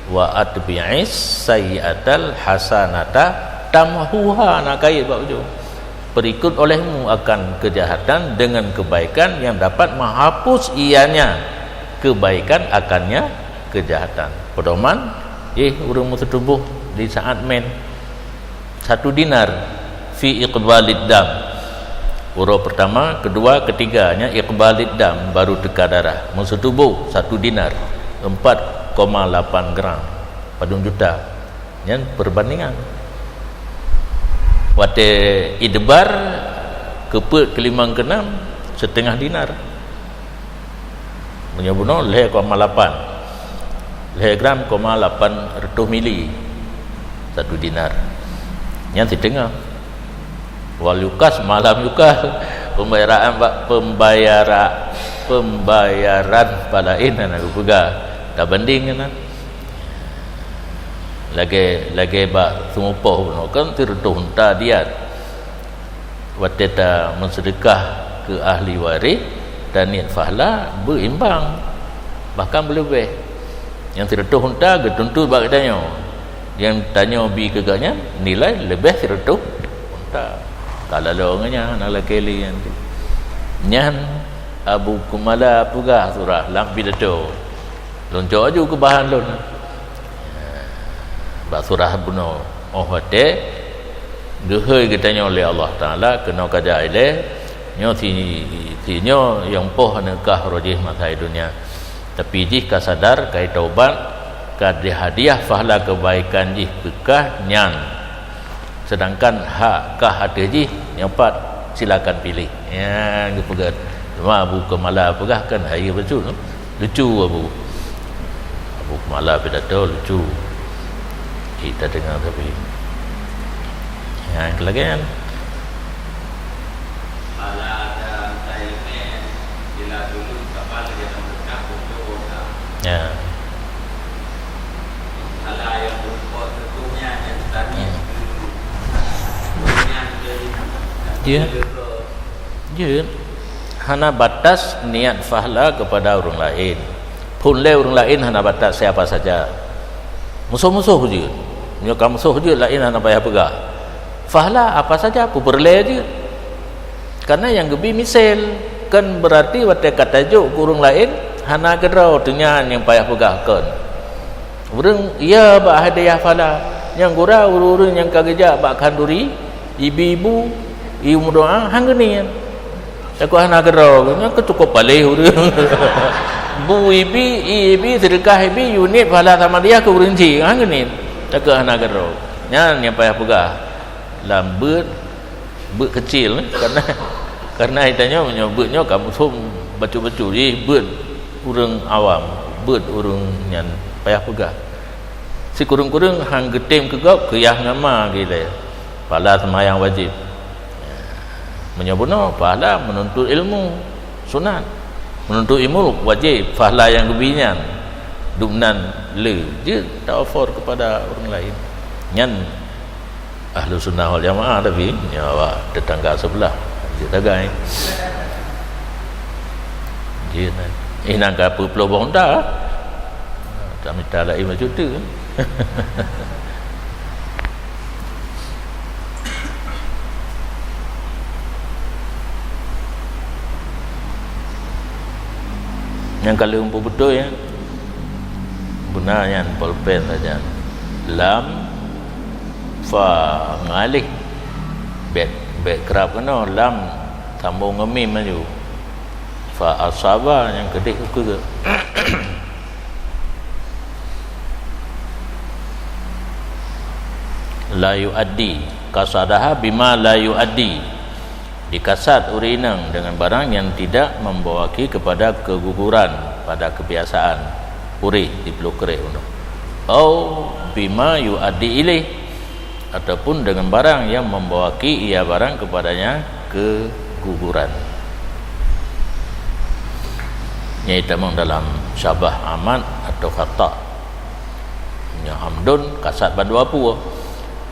wa atbi'is sayyi'atal hasanata tamhuha nakai bak ujung berikut olehmu akan kejahatan dengan kebaikan yang dapat menghapus ianya kebaikan akannya kejahatan pedoman urang tertubuh di saat men 1 dinar fi iqbalid dam urang pertama kedua ketiganya iqbalid dam baru teka darah musuh tubuh 1 dinar 4,8 gram padung juta yang perbandingan wate idbar keput kelimang kenam setengah dinar punya bunuh 0,8 gram 800 mili 1 dinar yang setengah wal yukas malam yukas pembayaran palain aku pegang tak banding kan lagi bak sumupoh no kan tirtuh ta diat wateta mensedekah ke ahli waris dan niat pahala berimbang bahkan lebih yang tirtuh unta getuntut bak tanya yang tanya bi keganya nilai lebih tirtuh unta kalau longnya nak keli nanti nyan Abu Kumala pugah surah lam pidato lonco aju ke bahan lon bak surah buno hate gehoi katanya oleh Allah Taala kena kaja ile nyo ti nyo yang poh nekah rojih masa dunia tapi jika sadar kai taubat kad hadiah pahala kebaikan jih kekah nyan sedangkan hak kah ada jih yang empat silakan pilih ya gepegat cuma Abu Kamala pegah kan hari lucu Abu Kamala pidato lucu kita dengar tapi yang kelagian ya hana batas niat pahala kepada orang lain pun le orang lain hana batas siapa saja musuh-musuh je kamu musuh je lain hana payah pegah pahala apa saja aku berle je karena yang gebi misal kan berarti wate kata juk kurung lain hana gerau dengan yang payah pegahkan urang iya ba hadiah pahala yang gura urang yang kagejak ba kanduri ibu-ibu ibu doa hangeni aku hana gerau nya kecukup balih urang bu ibi sedekah ibi unit pahala sama dia ke urang ji hangeni tak hana gerau Nyan yang payah pegah lam bird kecil karena itanya menyebutnya kamu som bacu-bacu jadi bird urang awam, bird urang nyan payah pegah. Si kurung-kurung hang getim kegap keyah ngama gila. Pahala semayang wajib. Menyebutnya pahala menuntut ilmu sunat. Menuntut ilmu wajib, pahala yang kebinyan. Dumnan le je tak offer kepada orang lain. Nyan ahlu sunnah wal jamaah tapi nyawa tetangga sebelah dia tagai. Dia nak apa pelobong dah. Tak minta lagi macam tu. Yang kalau umpuk betul ya gunanya pulpen saja lam fa ngalih bet kerap kena lam sambung ngemim maju fa asaba yang kedih ke la yuaddi kasadaha bima la yuaddi dikasat urinang dengan barang yang tidak membawaki kepada keguguran pada kebiasaan uri di blokre uno au bima yuaddi ilaih ataupun dengan barang yang membawaki ia barang kepadanya keguguran yaitu dalam syabah aman atau khata nya amdun kasat badua pu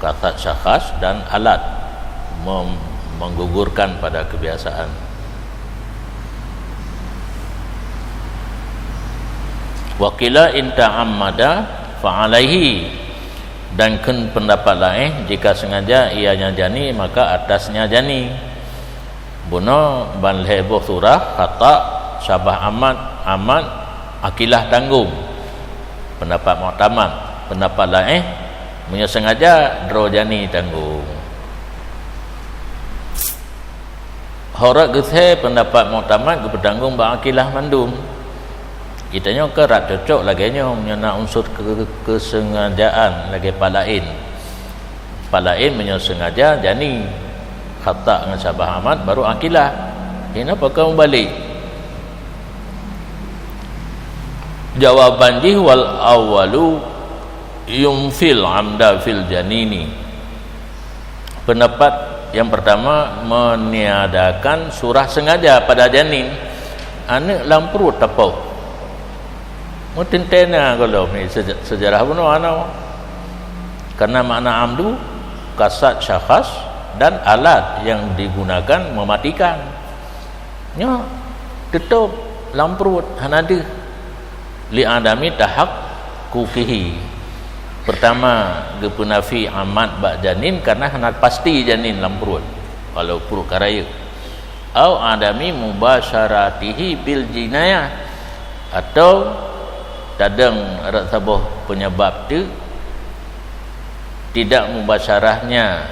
kasat syakhas dan alat menggugurkan pada kebiasaan. Wakila in ta'ammada fa'alaihi dan kun pendapat lain jika sengaja ianya jani maka atasnya jani. Buno ban leboh surah kata syabah aman akilah tanggung. Pendapat mu'tamad, pendapat lain punya sengaja dro jani tanggung. Horak gethe pendapat mu'tamad ke bertanggung ba akilah mandum. Kitanya kerat cocok lagi nya menyana unsur kesengajaan lagi palain menyengaja jani khata dengan syabah amat baru akilah. Kenapa kamu balik? Jawaban jih wal awalu yumfil amda fil janini. Pendapat yang pertama meniadakan surah sengaja pada janin. Anak lampu tapau. Mutintena kalau ni sejarah pun ana. Karena makna amdu kasat syakhas dan alat yang digunakan mematikan. Nya tutup lampu hanade li adami tahaq kukihi. Pertama gepunafi amat bak janin karena hanat pasti janin lampu kalau perut karaya. Au adami mubasyaratihi bil jinayah atau tadang arat sabah penyebab tu tidak mubasyarahnya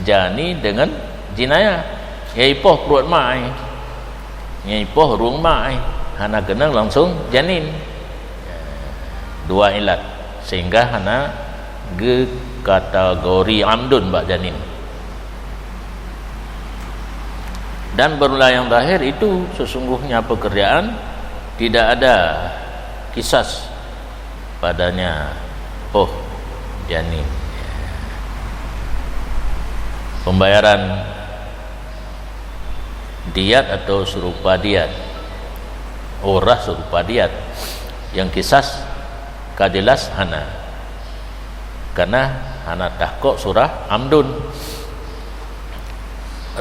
jani dengan jinayah yaipoh perut mai yaipoh ruang mai hana kena langsung janin dua ilat sehingga hana ge kategori amdun bak janin dan berulah yang terakhir itu sesungguhnya pekerjaan tidak ada kisas padanya janin. Pembayaran diat atau serupa diat orah serupa diat yang kisas kajelas hana karena hana tahkok surah amdun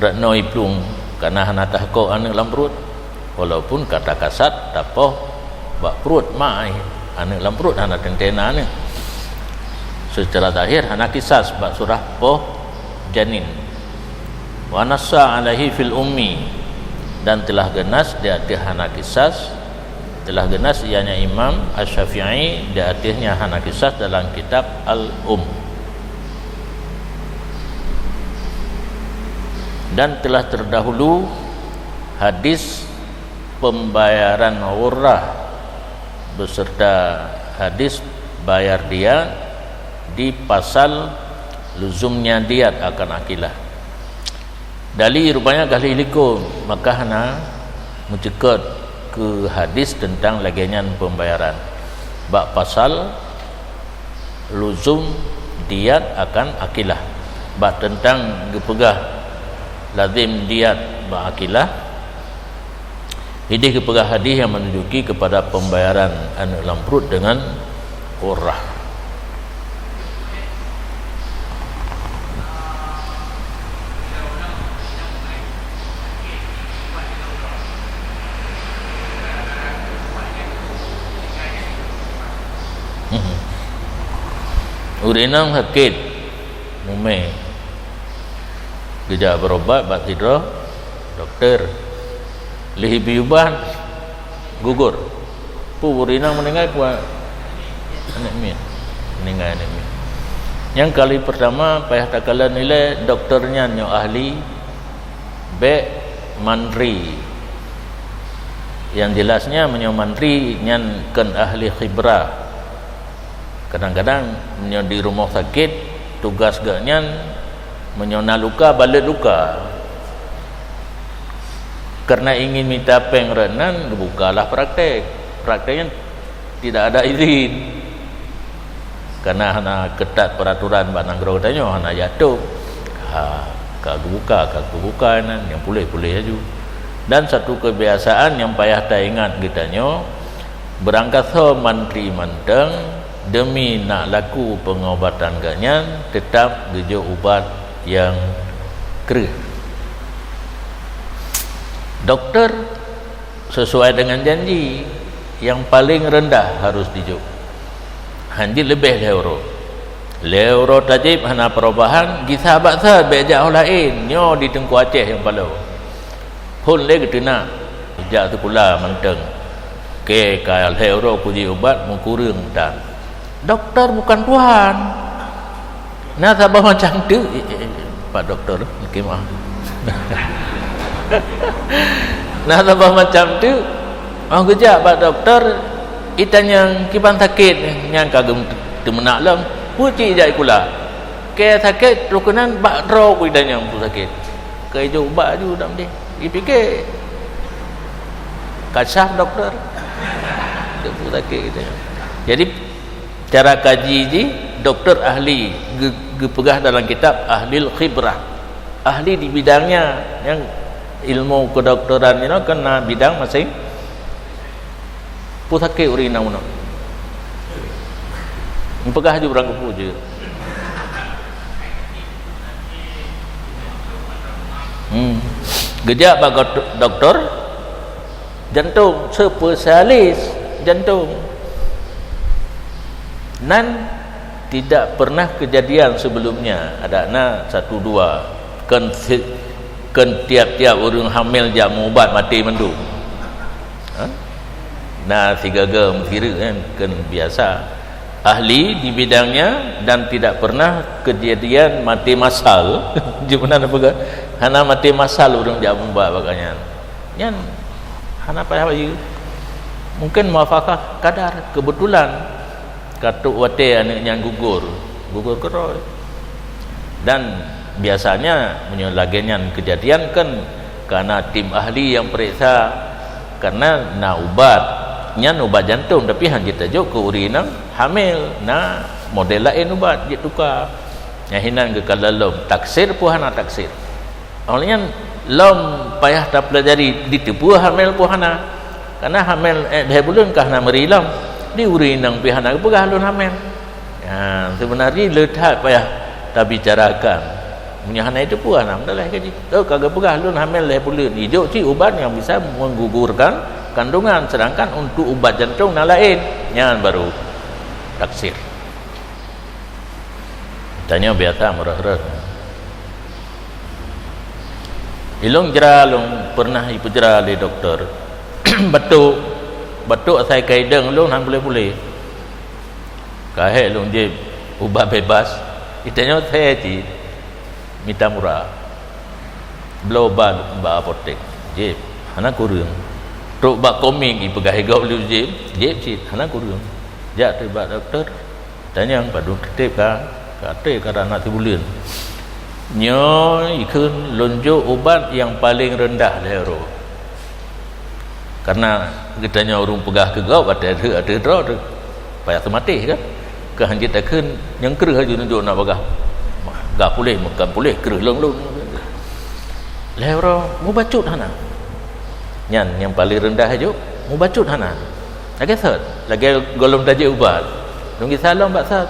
ratno iplung karena hana tahkok anak lamrut walaupun kata kasat tapoh bak perut mai anak lam perut anak tentena ni secara zahir anak kisas bak surah poh janin wa nassa alaihi fil ummi dan telah genas di atas anak kisas telah genas ianya Imam Asy-Syafi'i di atasnya anak kisas dalam kitab dan telah terdahulu hadis pembayaran urah beserta hadis bayar dia di pasal luzumnya diat akan akilah. Dali rupanya kali likum, maka hana mencekut ke hadis tentang lagenyan pembayaran. Bak pasal luzum diat akan akilah. Bak tentang gepegah lazim diat bak akilah. Ini kepegah hadis yang menunjuki kepada pembayaran anak dalam perut dengan qurrah. Urinam sakit mume gejala berobat bat tidur dokter lihi biuban gugur pu urinam meninggal kuat anemia meninggal anemia. Yang kali pertama payah takala nilai dokternya nyo ahli be mandri, yang jelasnya menyo mandri nyan kan ahli khibrah. Kadang-kadang menyo di rumah sakit tugas gaknyan menyona luka balik luka, karena ingin minta pengrenan bukalah prakteknya tidak ada izin, karena hana ketat peraturan banang gero katanya hana jatuh kagak buka nan yang boleh aja. Dan satu kebiasaan yang payah tak ingat kitanya, berangkat so mantri manteng demi nak laku pengobatan ganyan tetap gejo ubat yang kerah. Dokter sesuai dengan janji yang paling rendah harus dijuk handi lebih leuro tajib hana perubahan gisahabat sah beja lain nyo di Tengku Aceh yang palau pun le getena ijak tu pula manteng ke kal leuro puji ubat mengkurung dan dokter bukan Tuhan. Nah sabah macam tu Pak Doktor gimana? Nah sabah macam tu mau kerja Pak Doktor itan yang kiban sakit yang kagum temenak lam puci jai kula ke sakit rukunan bak ro itan yang pu sakit ke jo ubat ju dam dia dipikir kasah doktor dia pu sakit gitu. Jadi cara kaji ji dokter ahli gepegah dalam kitab ahli khibrah, ahli di bidangnya, yang ilmu kedokteran ini kena bidang masing pusake urina uno pegah ju berang kepu je gejak bagi dokter jantung spesialis jantung. Nan tidak pernah kejadian sebelumnya ada na 1-2 kan tiap-tiap orang hamil jamu ubat mati mendu nah 3 gem kira kan biasa ahli di bidangnya dan tidak pernah kejadian mati masal gimana apa hana mati masal orang jamu ubat baganya nyan hana payah bagi mungkin muafakah kadar kebetulan katuk wate anaknya gugur keroy. Dan biasanya menyolagenyan kejadian kan karena tim ahli yang periksa, karena na ubatnya ubat jantung tapi hanya tajuk ke urinam hamil na model lain ubat dia tukar nyahinan ke kalalom taksir puhana taksir awalnya lom payah tak pelajari ditipu hamil puhana karena hamil bulan kahna merilam di urinang pihana pegah lun hamil ya, sebenarnya letak payah tak bicarakan menyahana itu pun anak dah lah kaji kagak pegah lun hamil leh bulan hijau ci ubat yang bisa menggugurkan kandungan, sedangkan untuk ubat jantung yang lain yang baru taksir tanya biasa murah-murah ilung jera lung pernah ipu jera le doktor batuk saya kaideng lu nang boleh kahek lu je ubat bebas itanya saya ji minta murah bloban ba apotek je hana kurung tok ba koming i pegah gau lu je ci hana kurung ja te ba doktor tanya yang padu ketip ka kata kada nak tibulan nyo ikun lonjok ubat yang paling rendah lehero karena kita nya urung pegah ke gau ada draw tu payah termati kan ke hanjit takun yang kereh haju nunjuk nak pegah gak boleh bukan boleh kereh long lehero mu bacut hana nyan yang paling rendah haju mu bacut hana lagi sat lagi golong tajuk ubat nunggu salam baksa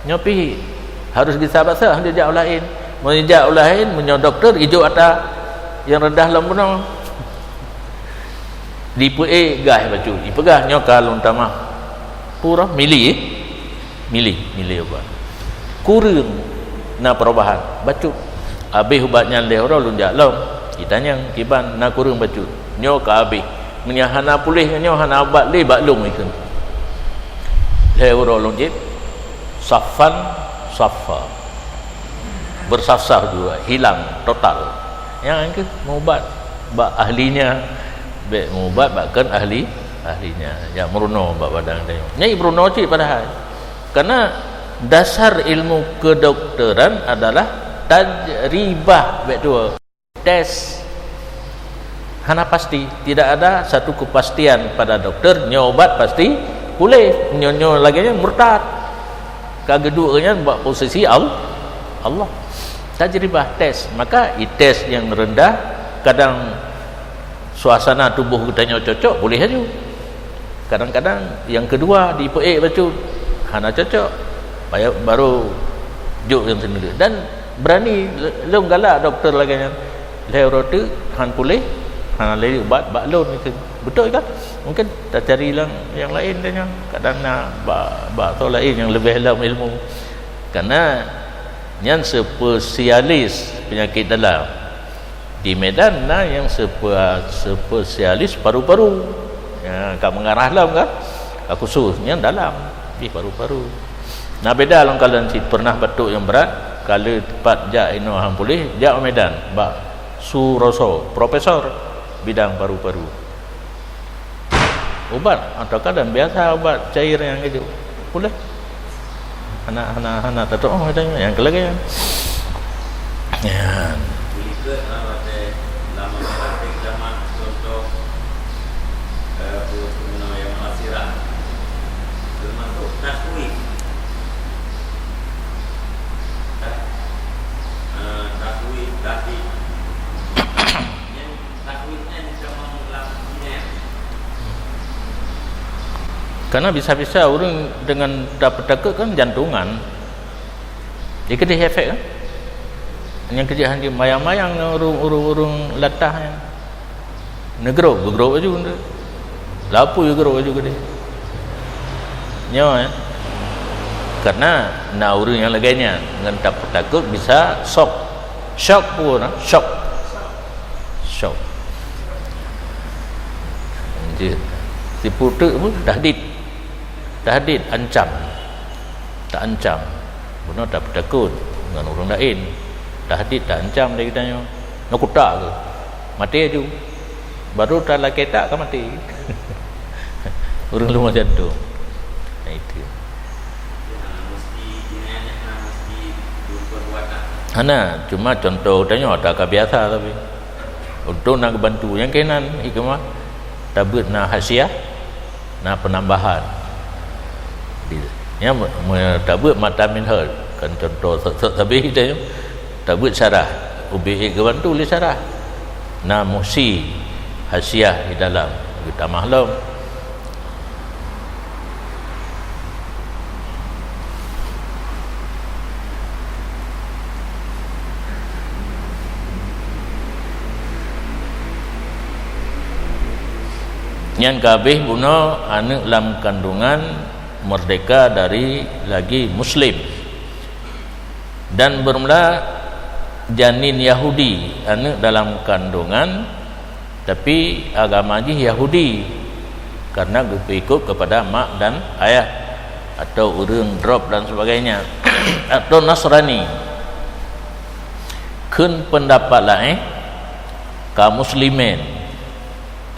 nyopi harus bisa baksa hendak jauh lain menjak lain menyo doktor hijau atas yang rendah lembuno di PE gah baju dipegah nyo kalon tamah pura milih ubat kurang na perubahan baju habis ubatnya lehoro lunjak long ditanya kiban na kurang baju nyo ka habis menyahana pulih nyo hana ubat le baklung ikun lehoro lunjit safa bersafsaf juga hilang total yang ke mengubat bak ahlinya baik mengubat bahkan ahlinya yang meruno bak badang dia nyai meruno cik padahal karena dasar ilmu kedokteran adalah tajribah baik dua tes hana pasti tidak ada satu kepastian pada dokter nyobat pasti boleh nyo lagi murtad kageduanya buat posisi Allah tajribah tes maka tes yang rendah kadang suasana tubuh kita cocok boleh aja kadang-kadang yang kedua di PE bacu hana cocok baru juk yang sendiri dan berani long galak doktor lagi yang lehoro tu han boleh hana lagi ubat baklon itu betul kan mungkin tak cari yang lain tanya kadang nak bakso lain yang lebih dalam ilmu karena yang spesialis penyakit dalam di Medan nah yang spesialis paru-paru ya kat mengarah dalam kan khususnya dalam di paru-paru nah beda lang kalau si pernah batuk yang berat kalau tempat jak ino hang boleh jak Medan bak Suroso profesor bidang paru-paru ubat atau kadang biasa ubat cair yang itu boleh anak tato oh ada yang kelagi ya karena bisa-bisa orang dengan dapat takut kan jantungan dia kena efek kan yang kerjaan dia mayang-mayang urung latah yang negro aja benda lapu juga dia nyawa ya karena nak urung yang laganya dengan dapat takut bisa shock pun shock si putuk pun tahdid ancam tak ancam benar tak takut dengan orang lain tahdid tak ancam dia katanya nak kutak ke mati aja baru tak lah ketak kan mati orang lu macam tu itu hana cuma contoh tanya ada kebiasa tapi untuk nak bantu yang kenan hikmah tabut na hasiah na penambahan yang tabut mata minhal kan contoh tapi kita tabut syarah ubi ke bantu li syarah na musi hasiah di dalam kita maklum yang kabeh buno anak dalam kandungan merdeka dari lagi muslim dan bermula janin Yahudi anak dalam kandungan tapi agama Yahudi karena ikut kepada mak dan ayah atau urang drop dan sebagainya atau Nasrani kun pendapat lain kaum muslimin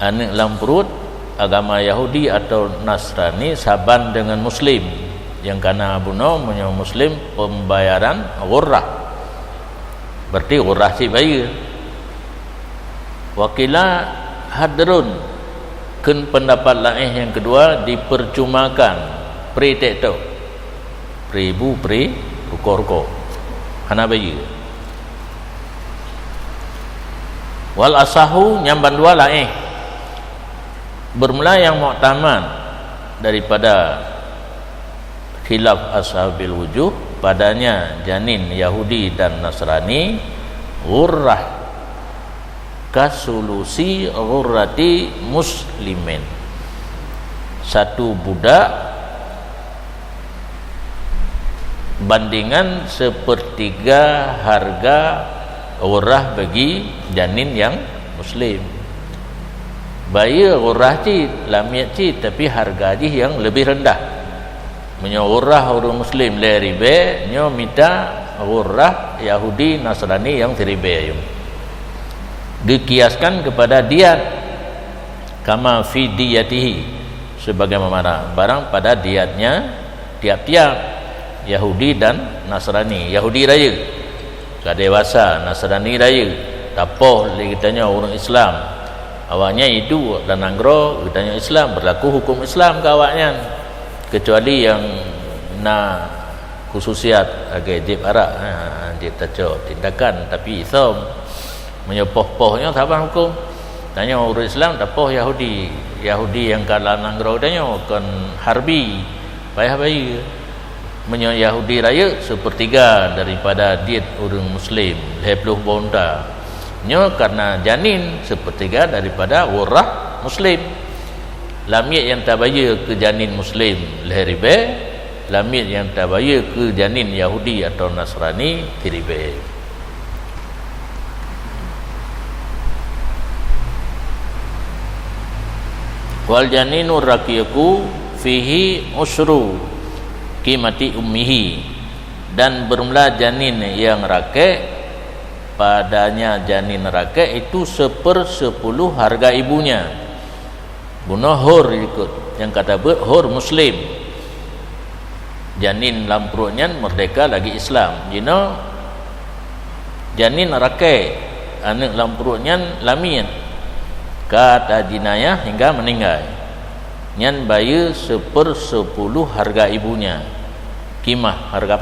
anak dalam perut agama Yahudi atau Nasrani saban dengan Muslim yang kana buno menyo muslim pembayaran ghurrah, berarti ghurrah si bayar. Wakila hadrun, ken pendapat lain yang kedua dipercumakan pri tekto pribu pri ruko-ruko hana bayar. Wal asahu nyamban dua lain, bermula yang mu'taman daripada khilaf ashabil wujuh, padanya janin Yahudi dan Nasrani ghurrah kasulusi ghurrati muslimin, satu budak bandingan sepertiga harga ghurrah bagi janin yang muslim. Bayar ghurrah ci lamiat ci, tapi harga ji yang lebih rendah. Menyo ghurrah orang muslim le ribe, nyo minta ghurrah Yahudi Nasrani yang ribe. Dikiaskan kepada diat kama fi diyatihi, sebagaimana barang pada diatnya tiap-tiap Yahudi dan Nasrani. Yahudi raya kadewasa, Nasrani raya tapoh kitanya orang Islam, awaknya itu dan anggro kitanya Islam, berlaku hukum Islam ke awaknya, kecuali yang na khususiat agak jib arak jib taco tindakan, tapi Islam menyopoh-pohnya taban hukum. Tanya orang Islam tapoh Yahudi yang kalah anggro tanya kan harbi payah bayi. Menyo Yahudi raya sepertiga daripada diet orang muslim 20 bonda, nyo karena janin sepertiga daripada ghurrah muslim. Lamit yang tabaya ke janin muslim lehribe, lamit yang tabaya ke janin Yahudi atau Nasrani tiribe. Wal janinu raqiyaku fihi usru qimati ummihi, dan bermula janin yang rakek, padanya janin rakek itu 1/10 harga ibunya. Bunuh hur ikut yang kata hur muslim, janin dalam perutnya merdeka lagi Islam. Jino janin rakek, anak dalam perutnya lamin kata jinayah hingga meninggal, nyan bayar 1/10 harga ibunya. Kimah harga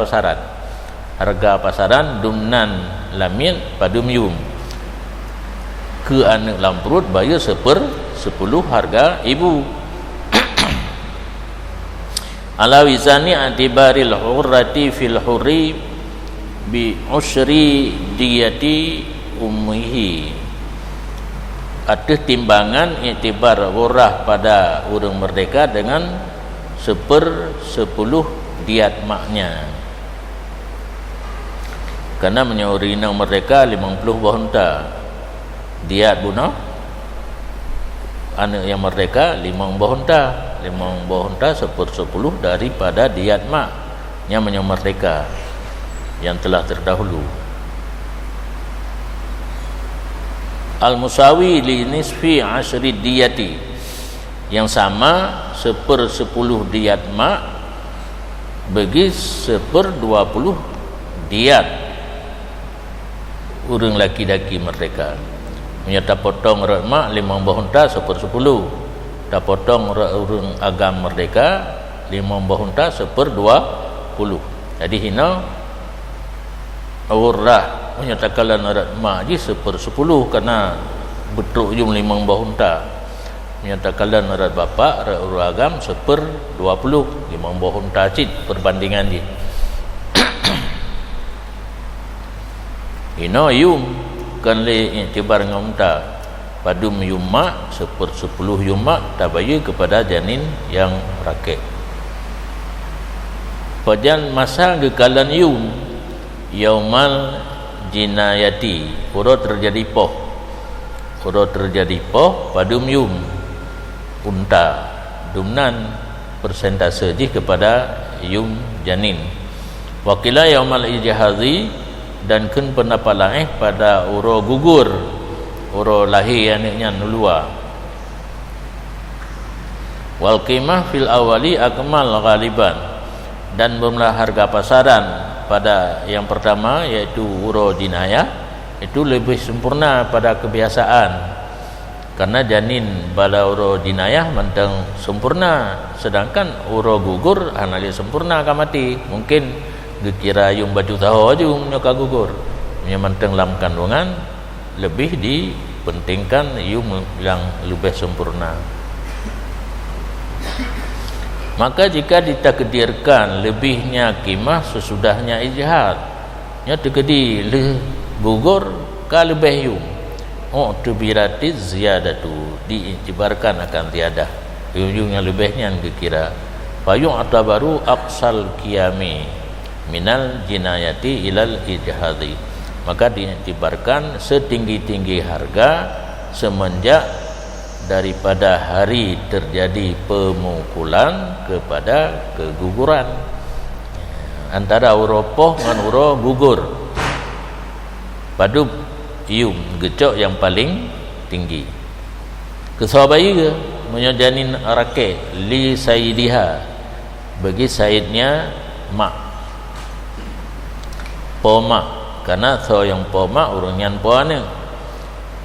pasaran dumnan lamin padum yum, ke anak dalam perut bayar 1/10 harga ibu. Ala wizani atibaril hurrati fil hurri bi usri diyati ummihi, ada timbangan iktibar ghurrah pada orang merdeka dengan 1/10 diat maknya. Karena menyuri nang merdeka 50 buah unta, diat bunuh anak yang merdeka 5 buah unta, 5 buah unta 1/10 daripada diat mak yang merdeka yang telah terdahulu. Al-musawi li nisfi asri diyati, yang sama 1/10 diat mak bagi 1/20 diat orang laki-laki merdeka. Menyata potong rak mak 5 buah unta 1/10, dah potong rak orang agam merdeka 5 buah unta 1/20. Jadi hina ghurrah menyatakan rak mak ji 1/10 karena betul jum 5 buah unta. Menyatakan rak bapa rak orang agam 1/20, 5 buah unta cit perbandingan ji. Hina yum kan le iktibar dengan unta, padum yumma 1/10 yumma tabaya kepada janin yang rakek. Pajan masa gekalan yum yaumal jinayati, huruf terjadi poh padum yum unta dumnan persentase ji kepada yum janin. Wakila yaumal ijahazi, dan kun pendapat lain pada uro gugur, uro lahir anaknya nulua. Wal qimah fil awali akmal ghaliban, dan bermula harga pasaran pada yang pertama iaitu uro jinayah itu lebih sempurna pada kebiasaan, karena janin pada uro jinayah mentang sempurna, sedangkan uro gugur analia sempurna akan mati. Mungkin dikira yung baju tahu aja nyoka gugur, yang mentang dalam kandungan lebih dipentingkan yung yang lebih sempurna. Maka jika ditakdirkan lebihnya kimah sesudahnya ijtihad, nya tegedi le gugur ka lebih yung tu birati ziyadatu, diiktibarkan akan tiada yung yang lebihnya dikira payung atau baru aqsal qiyami minal jinayati ilal ijtihadi, maka diiktibarkan setinggi-tinggi harga semenjak daripada hari terjadi pemukulan kepada keguguran, antara uropoh dengan uro gugur padu ium gecok yang paling tinggi. Kesawabai ke menyojanin rake li sayyidiha, bagi sayyidnya mak pomak, karena so yang pomak urungan poane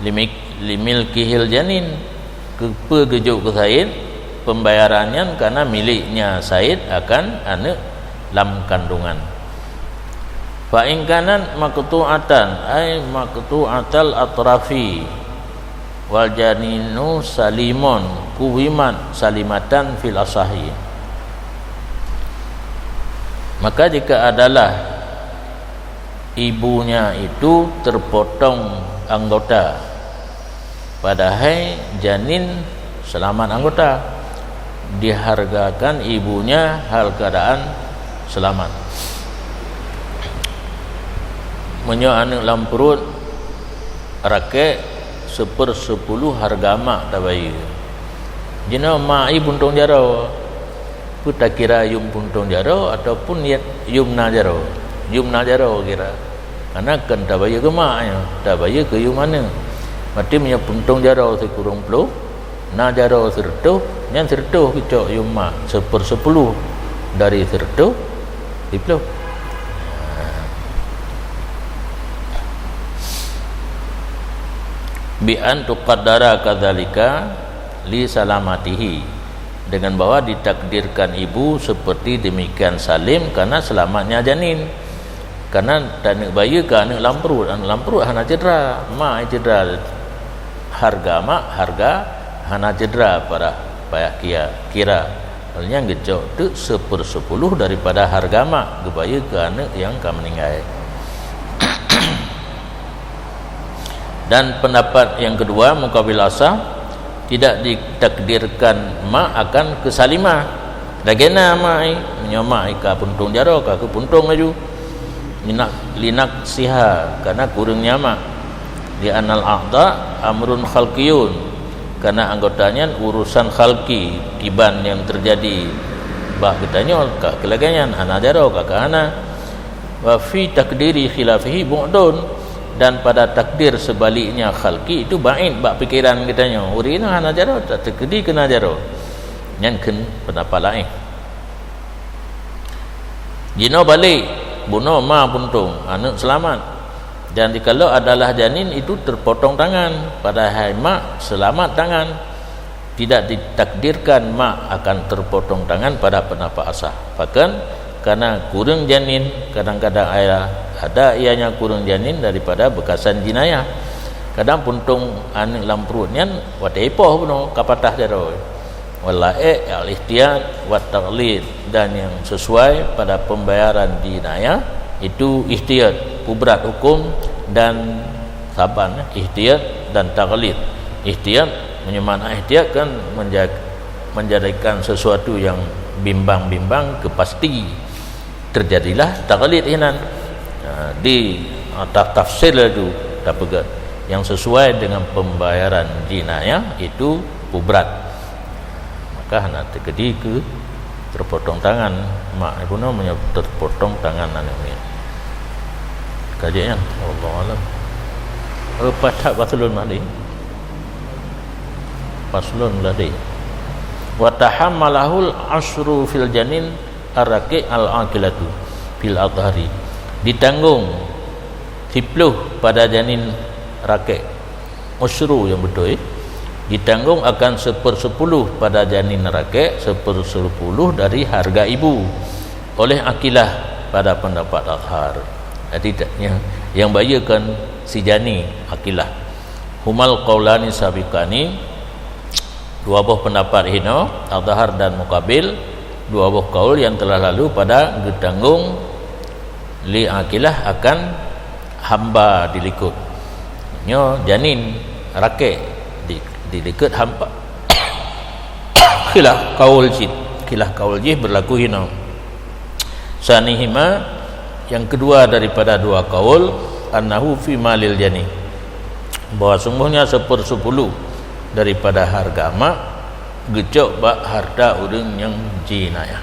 limil kihil janin kepegejuk ke Said pembayarannya karena miliknya Said akan anak lam kandungan. Fa in kanan maqtu'atan ay maqtu'atal atrafi wal janinu salimun kuwiman salimatan fil asahi, maka jika adalah ibunya itu terpotong anggota, padahal janin selamat anggota, dihargakan ibunya hal keadaan selamat. Menyo anak dalam perut rakyat 1/10 harga mak tak bayi. Jina mak i puntung jaro, puta kira yum puntung jaro ataupun yum na jaro. Yum na jaro kira, karena kan tak bayi ke maknya, tak bayi ke yum mana. Mati punya puntung jarau sekurang puluh, na jarau sertuh, yang sertuh kicok yuma 1/10 dari sertuh di puluh. Bi an tuqaddara kadzalika li salamatihi, dengan bahwa ditakdirkan ibu seperti demikian salim karena selamatnya janin. Karena anak bayi ke anak lamperut hana cedera, mak cedera. Harga mak harga hana cedera para payah kira halnya ngejok tu 1/10 daripada harga mak gebaya ke anak yang akan meninggal. Dan pendapat yang kedua mukabil asah, tidak ditakdirkan mak akan kesalimah. Dagena mak menyomak ika puntung jaro ka ke puntung laju linak siha, karena kurangnya mak di anal a'da amrun khalqiyun, karena anggotanya urusan khalqi tiban yang terjadi bah katanya ka kelaganyan ana jaro ka ana wa fi takdiri khilafihi bu'dun, dan pada takdir sebaliknya khalqi itu ba'id bak pikiran katanya urina ana jaro tak terkedi kena jaro nyan ken pendapat lain. Jino balik bunuh ma puntung anak selamat, dan jikalau adalah janin itu terpotong tangan, pada hai mak selamat tangan, tidak ditakdirkan mak akan terpotong tangan pada pendapat asah. Bahkan karena kurang janin, kadang-kadang ada ianya kurang janin daripada bekasan jinayah. Kadang puntung anak dalam perutnya watepoh puno kapatah jaro wallahi al-ihtiyat wa taqlid, dan yang sesuai pada pembayaran jinayah itu ihtiyat kubrat hukum dan saban, ihtiyat dan taqlid. Ihtiyat menyemana ihtiyat kan menjadikan sesuatu yang bimbang-bimbang kepasti, terjadilah taqlid hinan di tafsir itu dapat yang sesuai dengan pembayaran jinayah itu kubrat, maka nak terjadi ke terpotong tangan mak ibu namanya terpotong tangan anaknya. Kajian Allah alam. Patah paslun mali. Paslun ladi. Wa tahammalahul asru fil janin arake al-aqilatu bil adhari, ditanggung 10 pada janin rakek usru yang betul ditanggung akan 1/10 pada janin rakek, 1/10 dari harga ibu oleh akilah pada pendapat adhar. Jadi yang bayakan si jani akilah. Humal qaulani sabiqani, dua buah pendapat hino adhar dan muqabil, dua buah kaul yang telah lalu pada ditanggung li akilah akan hamba dilikut nyo janin rakek dilikut hamba. Khilah kaul jih berlaku hino. Sanihima, yang kedua daripada dua kaul, annahu fi malil jani, bahwa sungguhnya 1/10 daripada harga mak gecok bak harta urang yang jinayah.